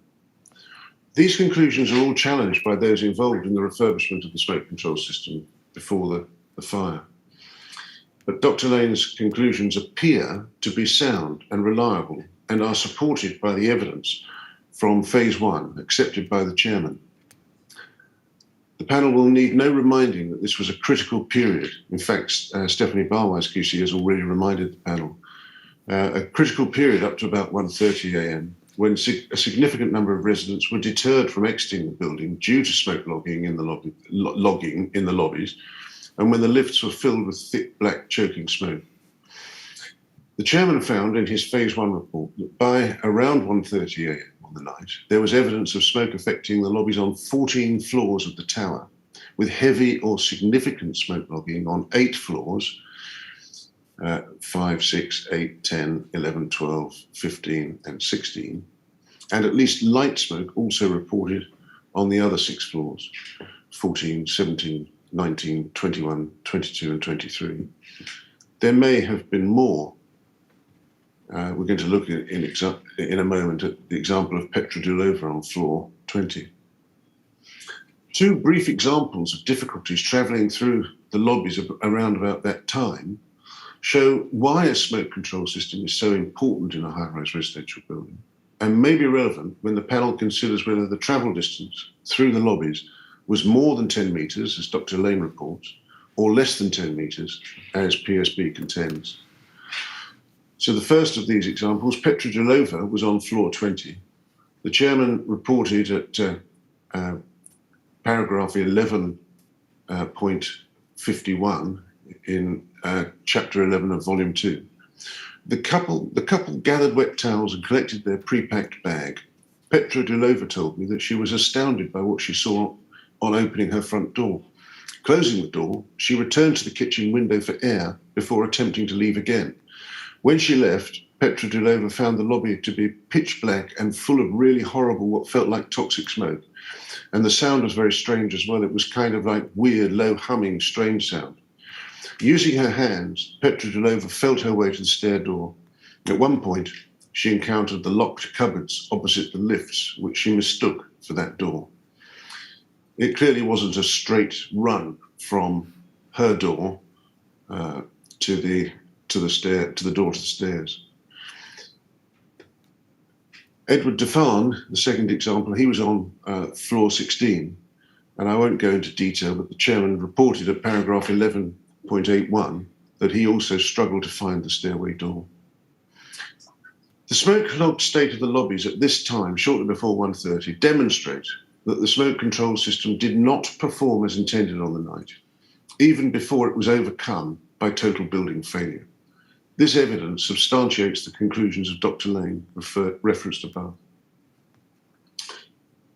These conclusions are all challenged by those involved in the refurbishment of the smoke control system before the fire. But Dr. Lane's conclusions appear to be sound and reliable and are supported by the evidence from phase 1 accepted by the chairman. The panel will need no reminding that this was a critical period. In fact, Stephanie Barwise QC has already reminded the panel, a critical period up to about 1:30 a.m. when a significant number of residents were deterred from exiting the building due to smoke logging in the lobbies, and when the lifts were filled with thick black choking smoke. The chairman found in his phase 1 report that by around 1:30 a.m. on the night, there was evidence of smoke affecting the lobbies on 14 floors of the tower, with heavy or significant smoke logging on 8 floors, 5, 6, 8, 10, 11, 12, 15 and 16, and at least light smoke also reported on the other 6 floors, 14, 17, 19, 21, 22 and 23. There may have been more. We're going to look in a moment at the example of Petra Dulova on floor 20. 2 brief examples of difficulties travelling through the lobbies around about that time show why a smoke control system is so important in a high-rise residential building. and may be relevant when the panel considers whether the travel distance through the lobbies was more than 10 metres, as Dr. Lane reports, or less than 10 metres, as PSB contends. So the first of these examples, Petra Delova was on floor 20. The chairman reported at paragraph 11.51 in chapter 11 of volume 2. The couple gathered wet towels and collected their pre-packed bag. Petra Delova told me that she was astounded by what she saw on opening her front door. Closing the door, she returned to the kitchen window for air before attempting to leave again. When she left, Petra Delova found the lobby to be pitch black and full of really horrible, what felt like toxic smoke. And the sound was very strange as well. It was kind of like weird, low humming, strange sound. Using her hands, Petra Delova felt her way to the stair door. At one point, she encountered the locked cupboards opposite the lifts, which she mistook for that door. It clearly wasn't a straight run from her door to the door to the stairs. Edward Defan, the second example, he was on floor 16, and I won't go into detail, but the chairman reported at paragraph 11.81 that he also struggled to find the stairway door. The smoke-clogged state of the lobbies at this time, shortly before 1:30, demonstrate that the smoke control system did not perform as intended on the night, even before it was overcome by total building failure. This evidence substantiates the conclusions of Dr. Lane referenced above.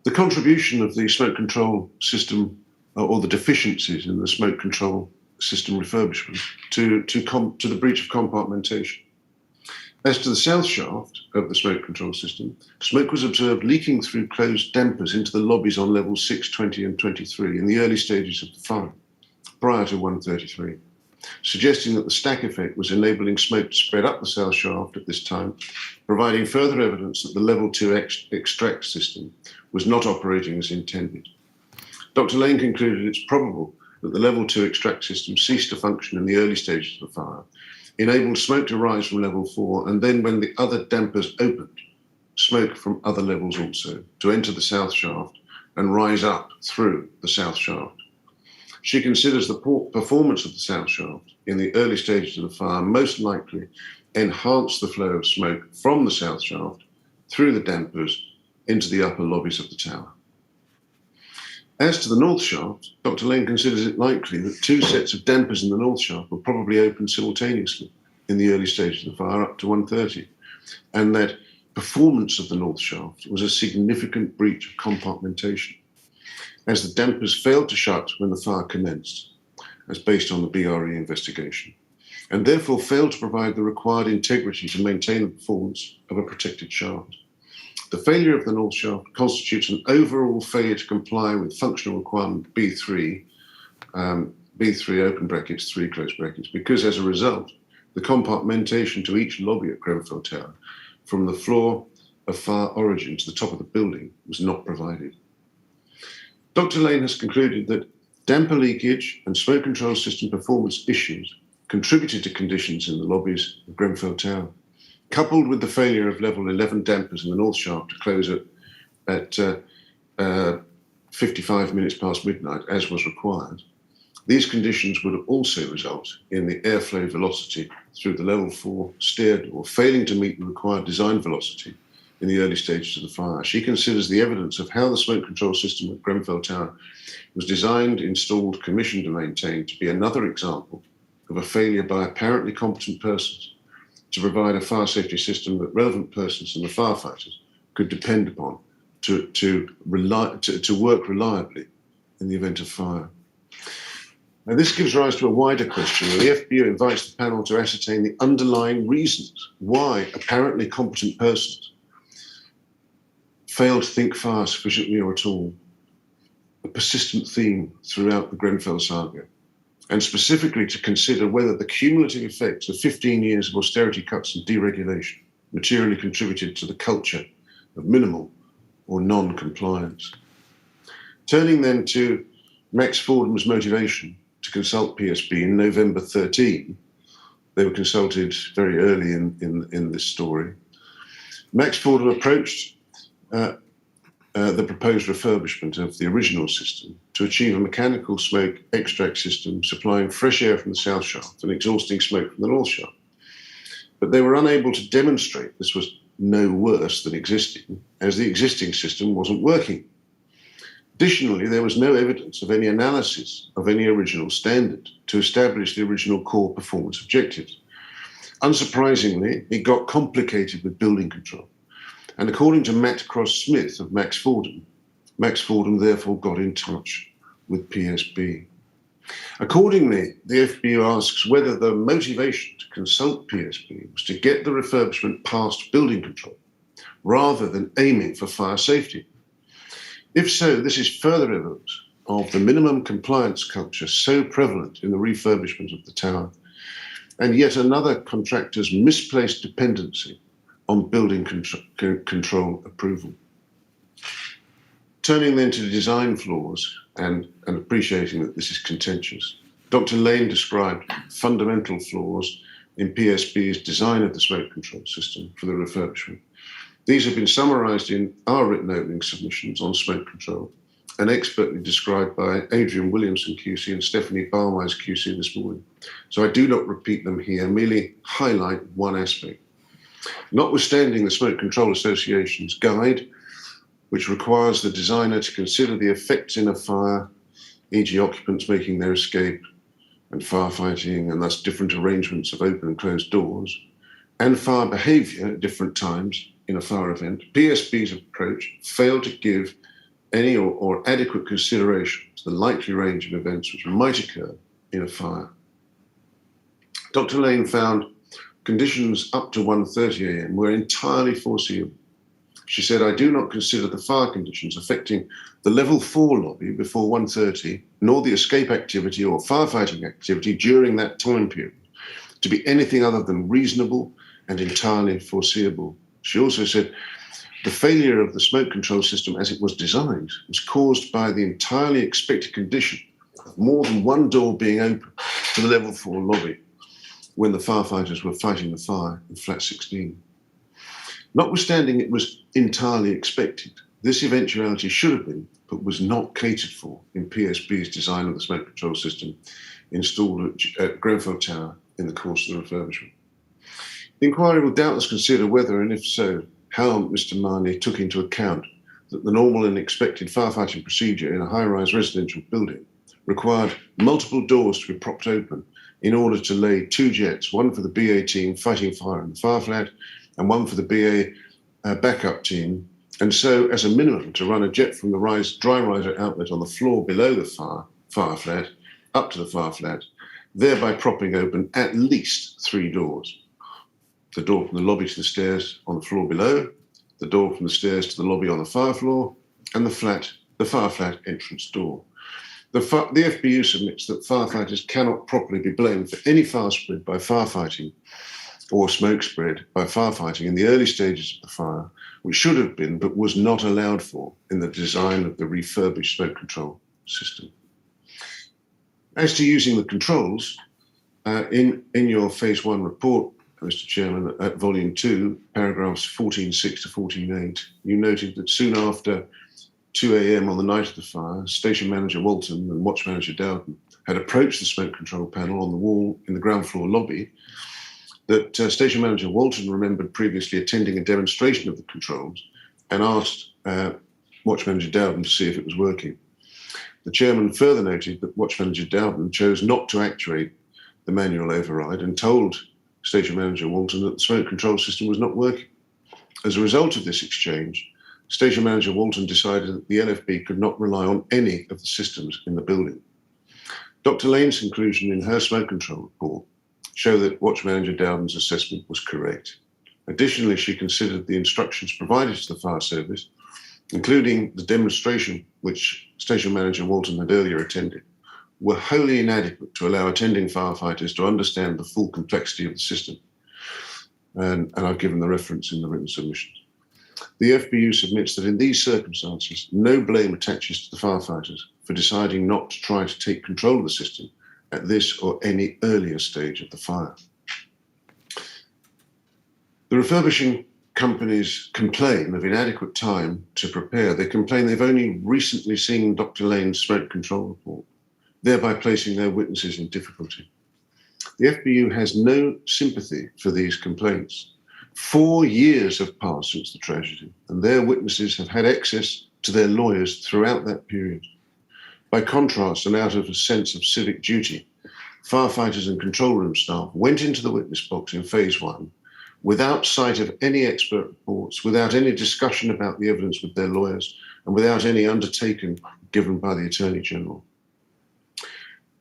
The contribution of the smoke control system, or the deficiencies in the smoke control system refurbishment, to the breach of compartmentation. As to the south shaft of the smoke control system, smoke was observed leaking through closed dampers into the lobbies on levels 6, 20 and 23 in the early stages of the fire, prior to 1:33. Suggesting that the stack effect was enabling smoke to spread up the south shaft at this time, providing further evidence that the level 2 extract system was not operating as intended. Dr. Lane concluded it's probable that the level 2 extract system ceased to function in the early stages of the fire, enabled smoke to rise from level 4, and then when the other dampers opened, smoke from other levels also to enter the south shaft and rise up through the south shaft. She considers the poor performance of the south shaft in the early stages of the fire most likely enhanced the flow of smoke from the south shaft through the dampers into the upper lobbies of the tower. As to the north shaft, Dr. Lane considers it likely that 2 sets of dampers in the north shaft were probably opened simultaneously in the early stages of the fire up to 1:30, and that performance of the north shaft was a significant breach of compartmentation, as the dampers failed to shut when the fire commenced, as based on the BRE investigation, and therefore failed to provide the required integrity to maintain the performance of a protected shaft. The failure of the north shaft constitutes an overall failure to comply with functional requirement B3, B3 open brackets, 3 close brackets, because as a result, the compartmentation to each lobby at Grenfell Tower from the floor of fire origin to the top of the building was not provided. Dr. Lane has concluded that damper leakage and smoke control system performance issues contributed to conditions in the lobbies of Grenfell Tower. Coupled with the failure of level 11 dampers in the north shaft to close at 55 minutes past midnight, as was required, these conditions would also result in the airflow velocity through the level 4 stair door failing to meet the required design velocity in the early stages of the fire. She considers the evidence of how the smoke control system at Grenfell Tower was designed, installed, commissioned and maintained to be another example of a failure by apparently competent persons to provide a fire safety system that relevant persons and the firefighters could depend upon to work reliably in the event of fire. Now, this gives rise to a wider question where the FBU invites the panel to ascertain the underlying reasons why apparently competent persons fail to think fire sufficiently or at all, a persistent theme throughout the Grenfell saga, and specifically to consider whether the cumulative effects of 15 years of austerity cuts and deregulation materially contributed to the culture of minimal or non-compliance. Turning then to Max Fordham's motivation to consult PSB in November 13, they were consulted very early in this story. Max Fordham approached the proposed refurbishment of the original system to achieve a mechanical smoke extract system supplying fresh air from the south shaft and exhausting smoke from the north shaft. But they were unable to demonstrate this was no worse than existing, as the existing system wasn't working. Additionally, there was no evidence of any analysis of any original standard to establish the original core performance objectives. Unsurprisingly, it got complicated with building control. And according to Matt Cross-Smith of Max Fordham therefore got in touch with PSB. Accordingly, the FBU asks whether the motivation to consult PSB was to get the refurbishment past building control, rather than aiming for fire safety. If so, this is further evidence of the minimum compliance culture so prevalent in the refurbishment of the tower, and yet another contractor's misplaced dependency on building control approval. Turning then to the design flaws and appreciating that this is contentious, Dr. Lane described fundamental flaws in PSB's design of the smoke control system for the refurbishment. These have been summarised in our written opening submissions on smoke control and expertly described by Adrian Williamson QC and Stephanie Barwise QC this morning. So I do not repeat them here, merely highlight one aspect. Notwithstanding the Smoke Control Association's guide, which requires the designer to consider the effects in a fire, e.g. occupants making their escape and firefighting, and thus different arrangements of open and closed doors, and fire behaviour at different times in a fire event, PSB's approach failed to give any or adequate consideration to the likely range of events which might occur in a fire. Dr. Lane found conditions up to 1:30 a.m. were entirely foreseeable. She said, I do not consider the fire conditions affecting the level 4 lobby before 1:30, nor the escape activity or firefighting activity during that time period to be anything other than reasonable and entirely foreseeable. She also said, the failure of the smoke control system as it was designed was caused by the entirely expected condition of more than one door being open to the level 4 lobby when the firefighters were fighting the fire in flat 16. Notwithstanding it was entirely expected, this eventuality should have been, but was not catered for in PSB's design of the smoke control system installed at Grenfell Tower in the course of the refurbishment. The inquiry will doubtless consider whether, and if so, how Mr. Marnie took into account that the normal and expected firefighting procedure in a high-rise residential building required multiple doors to be propped open in order to lay 2 jets, one for the BA team fighting fire in the fire flat and one for the BA backup team, and so as a minimum to run a jet from the dry riser outlet on the floor below the fire flat up to the fire flat, thereby propping open at least 3 doors. The door from the lobby to the stairs on the floor below, the door from the stairs to the lobby on the fire floor, and the fire flat entrance door. The FBU submits that firefighters cannot properly be blamed for any fire spread by firefighting or smoke spread by firefighting in the early stages of the fire, which should have been but was not allowed for in the design of the refurbished smoke control system. As to using the controls, in your Phase 1 report, Mr. Chairman, at Volume 2, paragraphs 14.6 to 14.8, you noted that soon after 2 a.m. on the night of the fire, Station Manager Walton and Watch Manager Dowden had approached the smoke control panel on the wall in the ground floor lobby, that Station Manager Walton remembered previously attending a demonstration of the controls and asked Watch Manager Dowden to see if it was working. The Chairman further noted that Watch Manager Dowden chose not to actuate the manual override and told Station Manager Walton that the smoke control system was not working. As a result of this exchange, Station Manager Walton decided that the LFB could not rely on any of the systems in the building. Dr. Lane's conclusion in her smoke control report show that Watch Manager Dowden's assessment was correct. Additionally, she considered the instructions provided to the fire service, including the demonstration which Station Manager Walton had earlier attended, were wholly inadequate to allow attending firefighters to understand the full complexity of the system. And I've given the reference in the written submissions. The FBU submits that in these circumstances, no blame attaches to the firefighters for deciding not to try to take control of the system at this or any earlier stage of the fire. The refurbishing companies complain of inadequate time to prepare. They complain they've only recently seen Dr. Lane's smoke control report, thereby placing their witnesses in difficulty. The FBU has no sympathy for these complaints. 4 years have passed since the tragedy, and their witnesses have had access to their lawyers throughout that period. By contrast, and out of a sense of civic duty, firefighters and control room staff went into the witness box in phase 1 without sight of any expert reports, without any discussion about the evidence with their lawyers, and without any undertaking given by the Attorney General.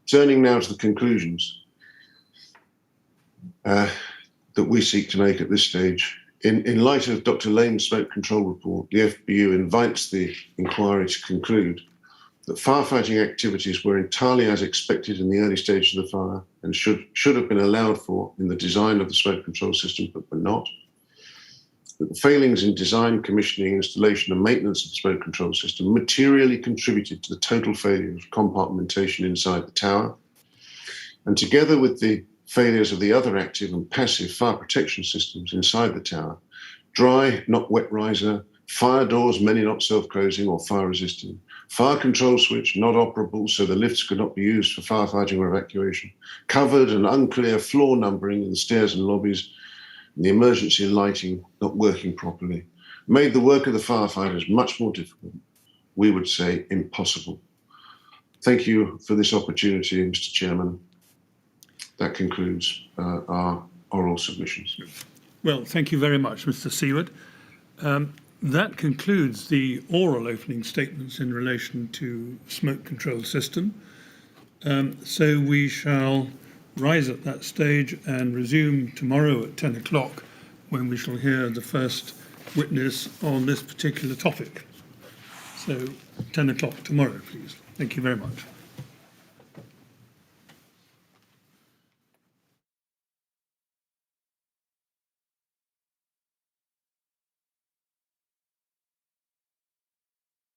Turning now to the conclusions that we seek to make at this stage. In light of Dr. Lane's smoke control report, the FBU invites the inquiry to conclude that firefighting activities were entirely as expected in the early stages of the fire and should have been allowed for in the design of the smoke control system, but were not. That the failings in design, commissioning, installation and maintenance of the smoke control system materially contributed to the total failure of compartmentation inside the tower. And together with the failures of the other active and passive fire protection systems inside the tower, dry, not wet riser, fire doors, many not self-closing or fire resisting, fire control switch not operable so the lifts could not be used for firefighting or evacuation, covered and unclear floor numbering in the stairs and lobbies, and the emergency lighting not working properly, made the work of the firefighters much more difficult, we would say impossible. Thank you for this opportunity, Mr. Chairman. That concludes our oral submissions. Well, thank you very much, Mr. Seward. That concludes the oral opening statements in relation to smoke control system. So we shall rise at that stage and resume tomorrow at 10 o'clock when we shall hear the first witness on this particular topic. So 10 o'clock tomorrow, please. Thank you very much.